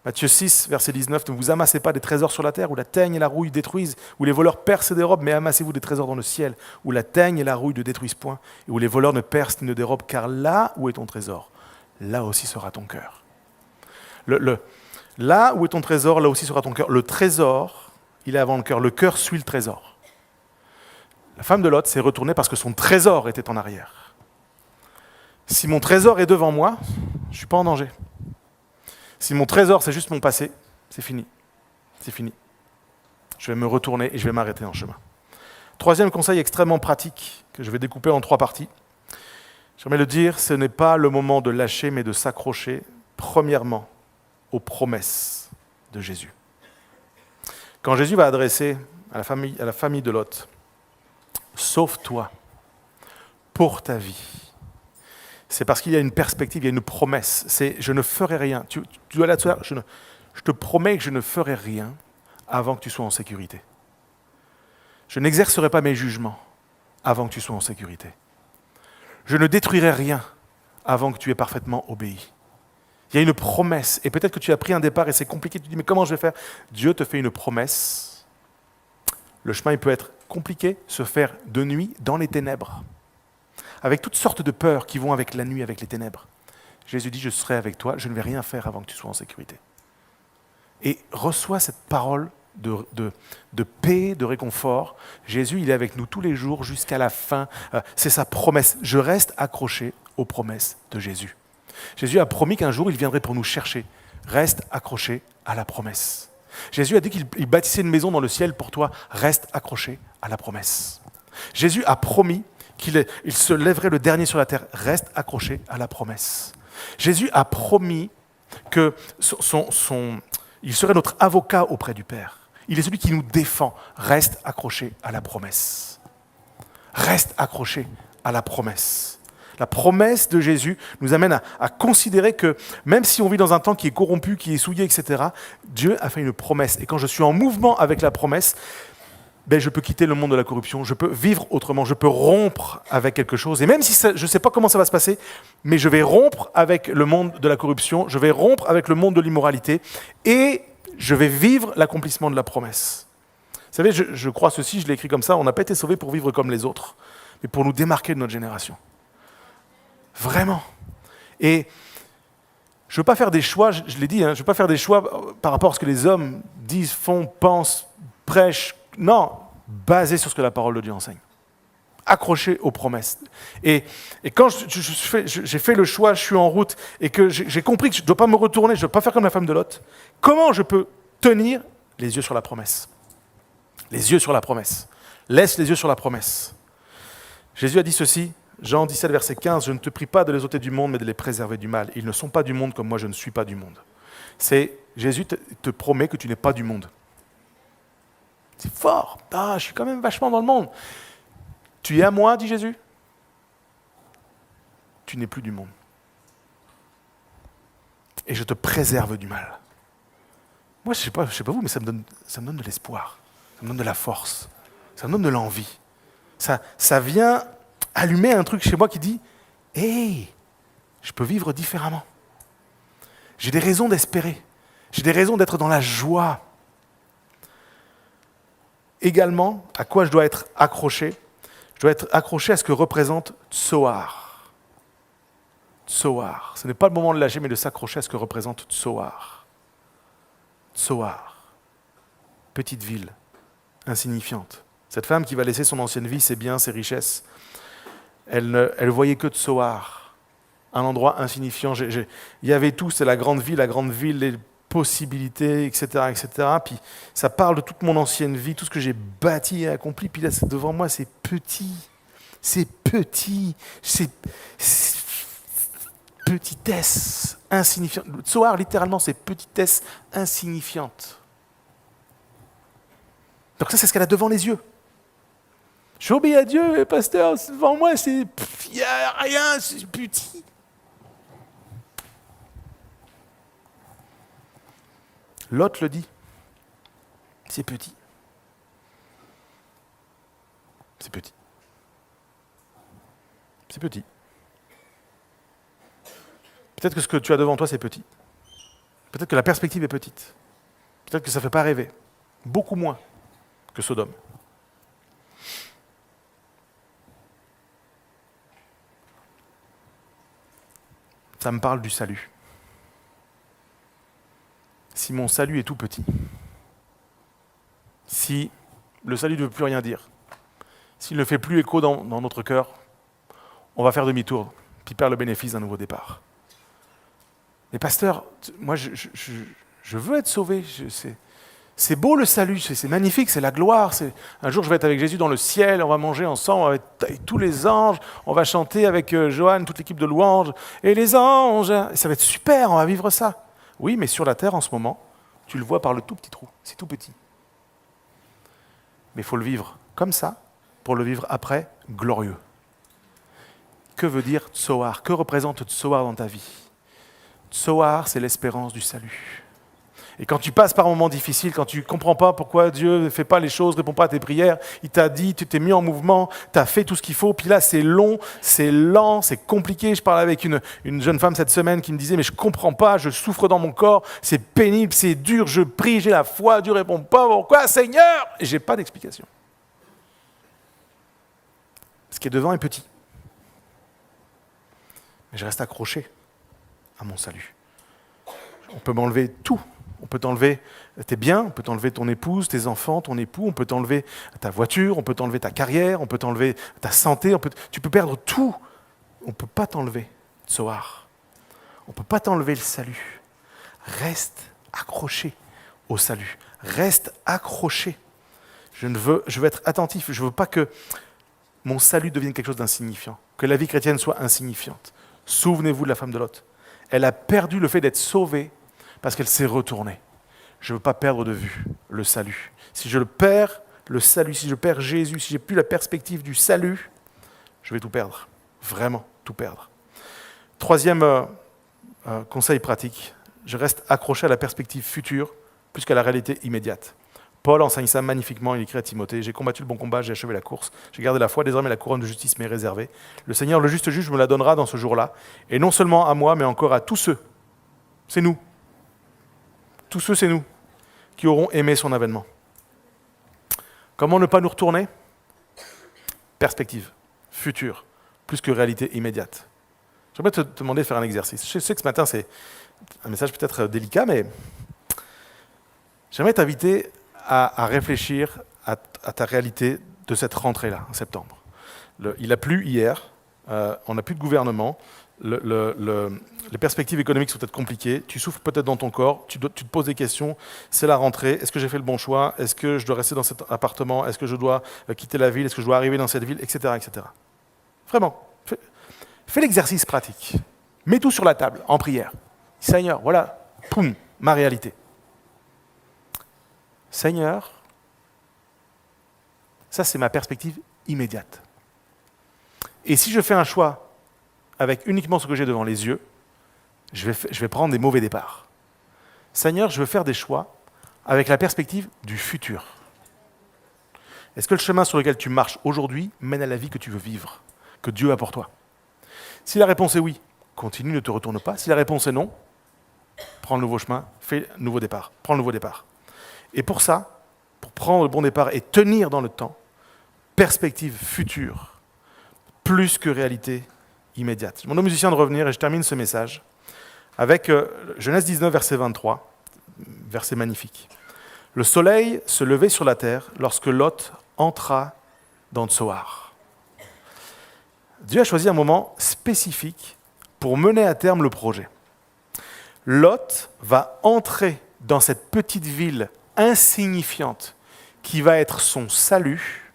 Matthieu 6, verset 19, ne vous amassez pas des trésors sur la terre où la teigne et la rouille détruisent, où les voleurs percent et dérobent, mais amassez-vous des trésors dans le ciel, où la teigne et la rouille ne détruisent point, et où les voleurs ne percent ni ne dérobent, car là où est ton trésor, là aussi sera ton cœur. Là où est ton trésor, là aussi sera ton cœur. Le trésor, il est avant le cœur suit le trésor. La femme de Lot s'est retournée parce que son trésor était en arrière. Si mon trésor est devant moi, je ne suis pas en danger. Si mon trésor, c'est juste mon passé, c'est fini. C'est fini. Je vais me retourner et je vais m'arrêter en chemin. Troisième conseil extrêmement pratique, que je vais découper en 3 parties. J'aimerais le dire, ce n'est pas le moment de lâcher, mais de s'accrocher, premièrement, aux promesses de Jésus. Quand Jésus va adresser à la famille de Lot, « Sauve-toi pour ta vie », c'est parce qu'il y a une perspective, il y a une promesse. C'est « je ne ferai rien ». Tu dois là-dessus, je te promets que je ne ferai rien avant que tu sois en sécurité. Je n'exercerai pas mes jugements avant que tu sois en sécurité. Je ne détruirai rien avant que tu aies parfaitement obéi. Il y a une promesse, et peut-être que tu as pris un départ et c'est compliqué, tu te dis « mais comment je vais faire ?» Dieu te fait une promesse. Le chemin il peut être compliqué, se faire de nuit dans les ténèbres, avec toutes sortes de peurs qui vont avec la nuit, avec les ténèbres. Jésus dit, je serai avec toi, je ne vais rien faire avant que tu sois en sécurité. Et reçois cette parole de paix, de réconfort. Jésus, il est avec nous tous les jours jusqu'à la fin. C'est sa promesse. Je reste accroché aux promesses de Jésus. Jésus a promis qu'un jour, il viendrait pour nous chercher. Reste accroché à la promesse. Jésus a dit qu'il bâtissait une maison dans le ciel pour toi. Reste accroché à la promesse. Jésus a promis qu'il se lèverait le dernier sur la terre. Reste accroché à la promesse. Jésus a promis qu'il serait notre avocat auprès du Père. Il est celui qui nous défend. Reste accroché à la promesse. Reste accroché à la promesse. La promesse de Jésus nous amène à considérer que même si on vit dans un temps qui est corrompu, qui est souillé, etc., Dieu a fait une promesse. Et quand je suis en mouvement avec la promesse, je peux quitter le monde de la corruption, je peux vivre autrement, je peux rompre avec quelque chose. Et même si je ne sais pas comment ça va se passer, mais je vais rompre avec le monde de la corruption, je vais rompre avec le monde de l'immoralité, et je vais vivre l'accomplissement de la promesse. Vous savez, je crois ceci, je l'ai écrit comme ça, on n'a pas été sauvés pour vivre comme les autres, mais pour nous démarquer de notre génération. Vraiment. Et je ne veux pas faire des choix, je l'ai dit, je ne veux pas faire des choix par rapport à ce que les hommes disent, font, pensent, prêchent. Non, basé sur ce que la parole de Dieu enseigne. Accroché aux promesses. Et quand j'ai fait le choix, je suis en route, et que j'ai compris que je ne dois pas me retourner, je ne dois pas faire comme la femme de Lot, comment je peux tenir les yeux sur la promesse ? Les yeux sur la promesse. Laisse les yeux sur la promesse. Jésus a dit ceci, Jean 17, verset 15, « Je ne te prie pas de les ôter du monde, mais de les préserver du mal. Ils ne sont pas du monde comme moi, je ne suis pas du monde. » Jésus te promet que tu n'es pas du monde. C'est fort. Ah, je suis quand même vachement dans le monde. Tu es à moi, dit Jésus. Tu n'es plus du monde. Et je te préserve du mal. Moi, je sais pas vous, mais ça me donne de l'espoir. Ça me donne de la force. Ça me donne de l'envie. Ça vient allumer un truc chez moi qui dit « Hey, je peux vivre différemment. J'ai des raisons d'espérer. J'ai des raisons d'être dans la joie. » Également, à quoi je dois être accroché? Je dois être accroché à ce que représente Tsoar. Tsoar. Ce n'est pas le moment de lâcher, mais de s'accrocher à ce que représente Tsoar. Tsoar. Petite ville, insignifiante. Cette femme qui va laisser son ancienne vie, ses biens, ses richesses, elle voyait que Tsoar, un endroit insignifiant. Il y avait tout, c'est la grande ville, les possibilités, etc., etc. Puis ça parle de toute mon ancienne vie, tout ce que j'ai bâti et accompli. Puis là, devant moi, c'est petit. C'est petitesse insignifiante. Tsoar, littéralement, c'est petitesse insignifiante. Donc ça, c'est ce qu'elle a devant les yeux. Je obéis à Dieu, pasteur, devant moi, il n'y a rien, c'est petit. Lot le dit. C'est petit. C'est petit. C'est petit. Peut-être que ce que tu as devant toi, c'est petit. Peut-être que la perspective est petite. Peut-être que ça ne fait pas rêver. Beaucoup moins que Sodome. Ça me parle du salut. Si mon salut est tout petit, si le salut ne veut plus rien dire, s'il ne fait plus écho dans notre cœur, on va faire demi-tour, puis perdre le bénéfice d'un nouveau départ. Mais pasteur, moi je veux être sauvé, c'est beau le salut, c'est magnifique, c'est la gloire. Un jour je vais être avec Jésus dans le ciel, on va manger ensemble, on va être avec tous les anges, on va chanter avec Johan, toute l'équipe de louanges, et les anges, ça va être super, on va vivre ça. Oui, mais sur la terre en ce moment, tu le vois par le tout petit trou, c'est tout petit. Mais il faut le vivre comme ça, pour le vivre après, glorieux. Que veut dire Tsoar? Que représente Tsoar dans ta vie? Tsoar, c'est l'espérance du salut. Et quand tu passes par un moment difficile, quand tu ne comprends pas pourquoi Dieu ne fait pas les choses, ne répond pas à tes prières, il t'a dit, tu t'es mis en mouvement, tu as fait tout ce qu'il faut, puis là c'est long, c'est lent, c'est compliqué. Je parlais avec une jeune femme cette semaine qui me disait, mais je ne comprends pas, je souffre dans mon corps, c'est pénible, c'est dur, je prie, j'ai la foi, Dieu ne répond pas, pourquoi Seigneur? Et je n'ai pas d'explication. Ce qui est devant est petit. Mais je reste accroché à mon salut. On peut m'enlever tout. On peut t'enlever tes biens, on peut t'enlever ton épouse, tes enfants, ton époux, on peut t'enlever ta voiture, on peut t'enlever ta carrière, on peut t'enlever ta santé, tu peux perdre tout. On ne peut pas t'enlever Tsoar. On ne peut pas t'enlever le salut. Reste accroché au salut. Reste accroché. Je veux être attentif. Je ne veux pas que mon salut devienne quelque chose d'insignifiant, que la vie chrétienne soit insignifiante. Souvenez-vous de la femme de Lot. Elle a perdu le fait d'être sauvée parce qu'elle s'est retournée. Je ne veux pas perdre de vue le salut. Si je perds le salut, si je perds Jésus, si je n'ai plus la perspective du salut, je vais tout perdre. Vraiment tout perdre. Troisième conseil pratique, je reste accroché à la perspective future plus qu'à la réalité immédiate. Paul enseigne ça magnifiquement, il écrit à Timothée, « J'ai combattu le bon combat, j'ai achevé la course, j'ai gardé la foi, désormais la couronne de justice m'est réservée. Le Seigneur, le juste juge, me la donnera dans ce jour-là, et non seulement à moi, mais encore à tous ceux, c'est nous, tous ceux, c'est nous, qui auront aimé son avènement. » Comment ne pas nous retourner? Perspective, future, plus que réalité immédiate. J'aimerais te demander de faire un exercice. Je sais que ce matin, c'est un message peut-être délicat, mais j'aimerais t'inviter à réfléchir à ta réalité de cette rentrée-là, en septembre. Il a plu hier, on n'a plus de gouvernement, les perspectives économiques sont peut-être compliquées, tu souffres peut-être dans ton corps, tu te poses des questions, c'est la rentrée, est-ce que j'ai fait le bon choix? Est-ce que je dois rester dans cet appartement? Est-ce que je dois quitter la ville? Est-ce que je dois arriver dans cette ville? Etc., etc. Vraiment. Fais l'exercice pratique. Mets tout sur la table, en prière. Seigneur, voilà, poum, ma réalité. Seigneur, ça c'est ma perspective immédiate. Et si je fais un choix avec uniquement ce que j'ai devant les yeux, je vais prendre des mauvais départs. Seigneur, je veux faire des choix avec la perspective du futur. Est-ce que le chemin sur lequel tu marches aujourd'hui mène à la vie que tu veux vivre, que Dieu a pour toi? Si la réponse est oui, continue, ne te retourne pas. Si la réponse est non, prends le nouveau chemin, fais le nouveau départ. Prends le nouveau départ. Et pour ça, pour prendre le bon départ et tenir dans le temps, perspective future, plus que réalité immédiate. Je demande aux musiciens de revenir et je termine ce message avec Genèse 19, verset 23, verset magnifique. Le soleil se levait sur la terre lorsque Lot entra dans Tsoar. Dieu a choisi un moment spécifique pour mener à terme le projet. Lot va entrer dans cette petite ville insignifiante qui va être son salut,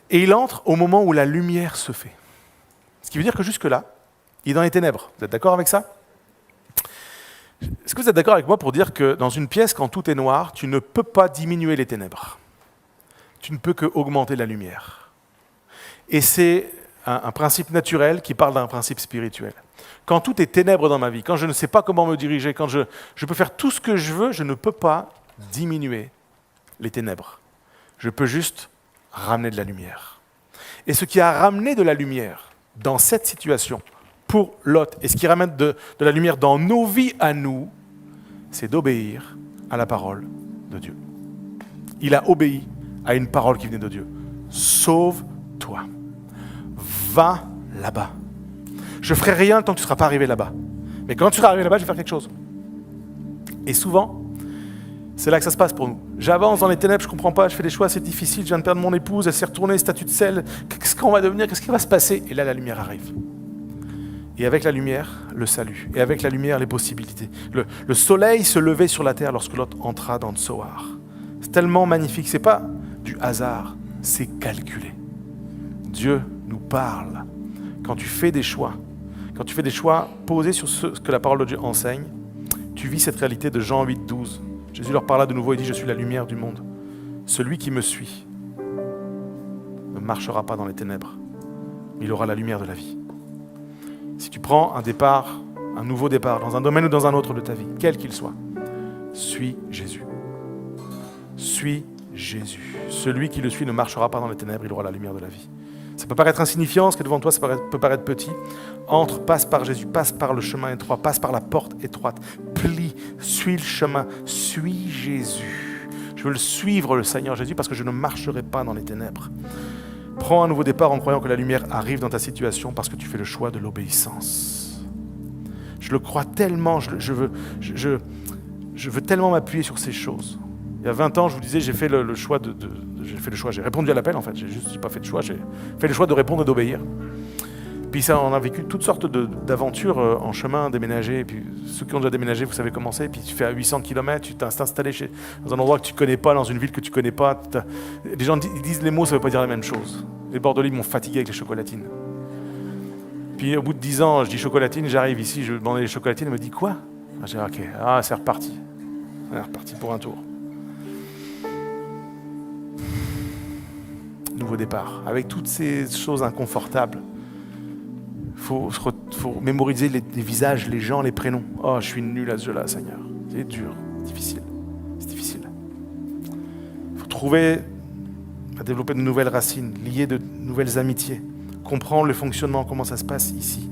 et il entre au moment où la lumière se fait. Ce qui veut dire que jusque-là, il est dans les ténèbres. Vous êtes d'accord avec ça? Est-ce que vous êtes d'accord avec moi pour dire que dans une pièce, quand tout est noir, tu ne peux pas diminuer les ténèbres. Tu ne peux qu'augmenter la lumière. Et c'est un principe naturel qui parle d'un principe spirituel. Quand tout est ténèbres dans ma vie, quand je ne sais pas comment me diriger, quand je peux faire tout ce que je veux, je ne peux pas diminuer les ténèbres. Je peux juste ramener de la lumière. Et ce qui a ramené de la lumière dans cette situation pour Lot, et ce qui ramène de la lumière dans nos vies à nous, c'est d'obéir à la parole de Dieu. Il a obéi à une parole qui venait de Dieu. Sauve-toi. Va là-bas. Je ferai rien tant que tu ne seras pas arrivé là-bas. Mais quand tu seras arrivé là-bas, je vais faire quelque chose. Et souvent, c'est là que ça se passe pour nous. J'avance dans les ténèbres, je ne comprends pas, je fais des choix, c'est difficile, je viens de perdre mon épouse, elle s'est retournée, statut de sel, qu'est-ce qu'on va devenir, qu'est-ce qui va se passer? Et là, la lumière arrive. Et avec la lumière, le salut. Et avec la lumière, les possibilités. Le soleil se levait sur la terre lorsque Lot entra dans Tsoar. C'est tellement magnifique, ce n'est pas du hasard, c'est calculé. Dieu nous parle. Quand tu fais des choix posés sur ce que la parole de Dieu enseigne, tu vis cette réalité de Jean 8, 12. Jésus leur parla de nouveau et dit « Je suis la lumière du monde. Celui qui me suit ne marchera pas dans les ténèbres. Il aura la lumière de la vie. » Si tu prends un nouveau départ, dans un domaine ou dans un autre de ta vie, quel qu'il soit, suis Jésus. Suis Jésus. Celui qui le suit ne marchera pas dans les ténèbres, il aura la lumière de la vie. Ça peut paraître insignifiant, ce qui est devant toi, ça peut paraître petit. Entre, passe par Jésus, passe par le chemin étroit, passe par la porte étroite, plie, suis le chemin, suis Jésus. Je veux le suivre, le Seigneur Jésus, parce que je ne marcherai pas dans les ténèbres. Prends un nouveau départ en croyant que la lumière arrive dans ta situation parce que tu fais le choix de l'obéissance. Je le crois tellement, je veux tellement m'appuyer sur ces choses. Il y a 20 ans, je vous disais, j'ai fait le choix j'ai répondu à l'appel en fait, j'ai pas fait de choix, j'ai fait le choix de répondre et d'obéir. Puis ça, on a vécu toutes sortes d'aventures en chemin, déménager, et puis ceux qui ont déjà déménagé, vous savez comment c'est, puis tu fais à 800 km, tu t'es installé dans un endroit que tu connais pas, dans une ville que tu connais pas, les gens disent les mots, ça veut pas dire la même chose. Les Bordelais m'ont fatigué avec les chocolatines. Puis au bout de 10 ans, je dis chocolatine, j'arrive ici, je demande les chocolatines, elle me dit quoi? Je dis ok, c'est reparti. C'est reparti pour un tour. Nouveau départ, avec toutes ces choses inconfortables. Faut mémoriser les visages, les gens, les prénoms. Oh, je suis nul à ce jeu-là, Seigneur. C'est dur, difficile. C'est difficile. Il faut trouver à développer de nouvelles racines, lier de nouvelles amitiés, comprendre le fonctionnement, comment ça se passe ici.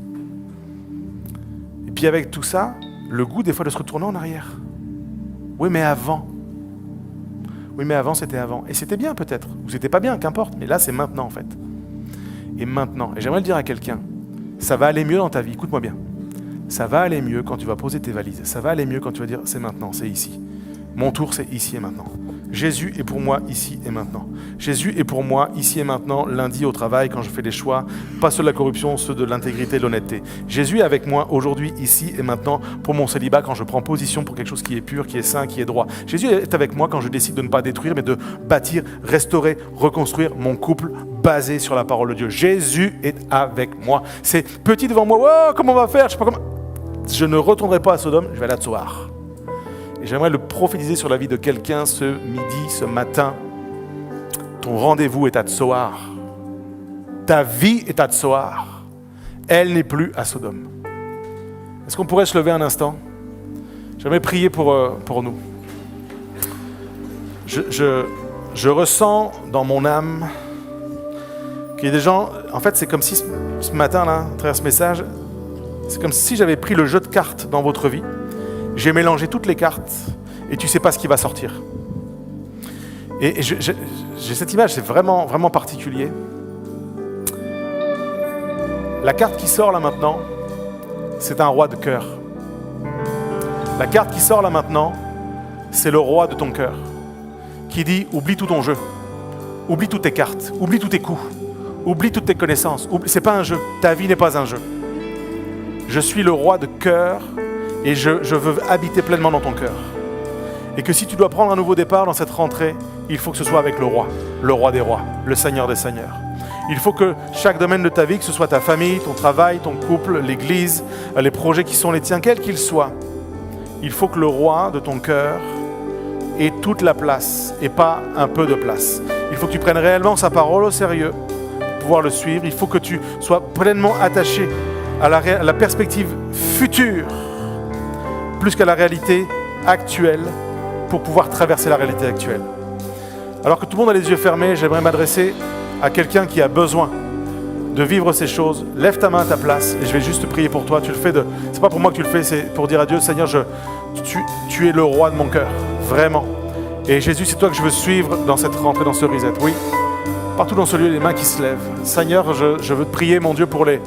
Et puis avec tout ça, le goût des fois de se retourner en arrière. Oui, mais avant. Oui, mais avant, c'était avant. Et c'était bien peut-être, ou c'était pas bien, qu'importe. Mais là, c'est maintenant en fait. Et maintenant, et j'aimerais le dire à quelqu'un, ça va aller mieux dans ta vie, écoute-moi bien. Ça va aller mieux quand tu vas poser tes valises. Ça va aller mieux quand tu vas dire, c'est maintenant, c'est ici. Mon tour, c'est ici et maintenant. Jésus est pour moi ici et maintenant. Jésus est pour moi ici et maintenant, lundi au travail, quand je fais des choix, pas ceux de la corruption, ceux de l'intégrité et de l'honnêteté. Jésus est avec moi aujourd'hui, ici et maintenant, pour mon célibat, quand je prends position pour quelque chose qui est pur, qui est saint, qui est droit. Jésus est avec moi quand je décide de ne pas détruire, mais de bâtir, restaurer, reconstruire mon couple basé sur la parole de Dieu. Jésus est avec moi. C'est petit devant moi, oh, comment on va faire? Je sais pas comment. Je ne retournerai pas à Sodome, je vais aller à Tsoar. Et j'aimerais le prophétiser sur la vie de quelqu'un ce midi, ce matin. Ton rendez-vous est à Tsoar. Ta vie est à Tsoar. Elle n'est plus à Sodome. Est-ce qu'on pourrait se lever un instant? J'aimerais prier pour nous. Je ressens dans mon âme qu'il y a des gens... En fait, c'est comme si ce matin, là, à travers ce message, c'est comme si j'avais pris le jeu de cartes dans votre vie. J'ai mélangé toutes les cartes et tu ne sais pas ce qui va sortir. Et j'ai cette image, c'est vraiment, vraiment particulier. La carte qui sort là maintenant, c'est un roi de cœur. La carte qui sort là maintenant, c'est le roi de ton cœur. Qui dit, oublie tout ton jeu. Oublie toutes tes cartes. Oublie tous tes coups. Oublie toutes tes connaissances. C'est pas un jeu. Ta vie n'est pas un jeu. Je suis le roi de cœur. Et je veux habiter pleinement dans ton cœur. Et que si tu dois prendre un nouveau départ dans cette rentrée, il faut que ce soit avec le roi des rois, le Seigneur des seigneurs. Il faut que chaque domaine de ta vie, que ce soit ta famille, ton travail, ton couple, l'église, les projets qui sont les tiens, quels qu'ils soient, il faut que le roi de ton cœur ait toute la place et pas un peu de place. Il faut que tu prennes réellement sa parole au sérieux pour pouvoir le suivre. Il faut que tu sois pleinement attaché à la perspective future plus qu'à la réalité actuelle pour pouvoir traverser la réalité actuelle. Alors que tout le monde a les yeux fermés, j'aimerais m'adresser à quelqu'un qui a besoin de vivre ces choses. Lève ta main à ta place et je vais juste prier pour toi. Tu le fais c'est pas pour moi que tu le fais, c'est pour dire à Dieu, Seigneur, tu es le roi de mon cœur, vraiment. Et Jésus, c'est toi que je veux suivre dans cette rentrée, dans ce reset. Oui, partout dans ce lieu, les mains qui se lèvent. Seigneur, je veux te prier, mon Dieu, pour les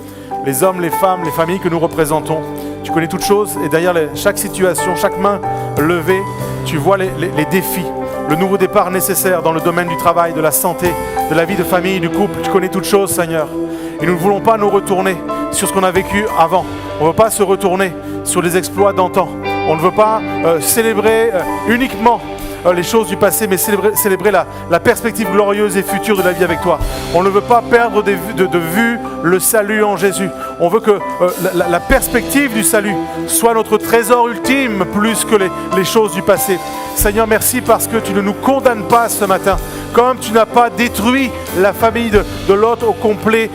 hommes, les femmes, les familles que nous représentons. Tu connais toutes choses et derrière chaque situation, chaque main levée, tu vois les défis, le nouveau départ nécessaire dans le domaine du travail, de la santé, de la vie de famille, du couple. Tu connais toutes choses, Seigneur. Et nous ne voulons pas nous retourner sur ce qu'on a vécu avant. On ne veut pas se retourner sur les exploits d'antan. On ne veut pas célébrer uniquement les choses du passé, mais célébrer la perspective glorieuse et future de la vie avec toi. On ne veut pas perdre de vue le salut en Jésus. On veut que la perspective du salut soit notre trésor ultime plus que les choses du passé. Seigneur, merci parce que tu ne nous condamnes pas ce matin. Comme tu n'as pas détruit la famille de Lot au complet,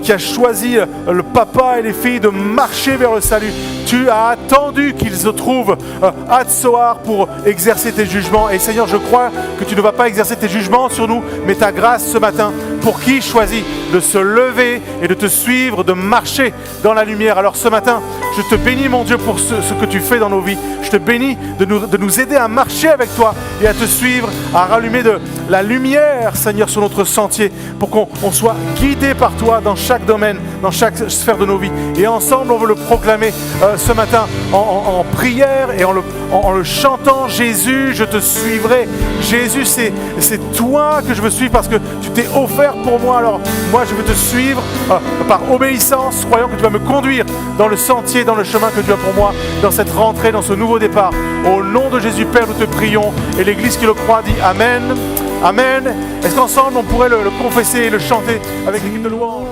qui a choisi le papa et les filles de marcher vers le salut. Tu as attendu qu'ils se trouvent à Tsoar pour exercer tes jugements. Et Seigneur, je crois que tu ne vas pas exercer tes jugements sur nous, mais ta grâce ce matin, pour qui choisit de se lever et de te suivre, de marcher dans la lumière. Alors ce matin, je te bénis mon Dieu pour ce que tu fais dans nos vies. Je te bénis de nous aider à marcher avec toi et à te suivre, à rallumer de la lumière, Seigneur, sur notre sentier, pour qu'on soit guidé par toi dans chaque domaine, dans chaque sphère de nos vies. Et ensemble, on veut le proclamer ce matin en prière et en le chantant. Jésus, je te suivrai. Jésus, c'est toi que je veux suivre parce que tu t'es offert pour moi. Alors moi, je veux te suivre par obéissance, croyant que tu vas me conduire dans le sentier, dans le chemin que tu as pour moi, dans cette rentrée, dans ce nouveau départ. Au nom de Jésus, Père, nous te prions. Et l'Église qui le croit dit Amen. Amen. Est-ce qu'ensemble, on pourrait le confesser et le chanter avec l'équipe de louange?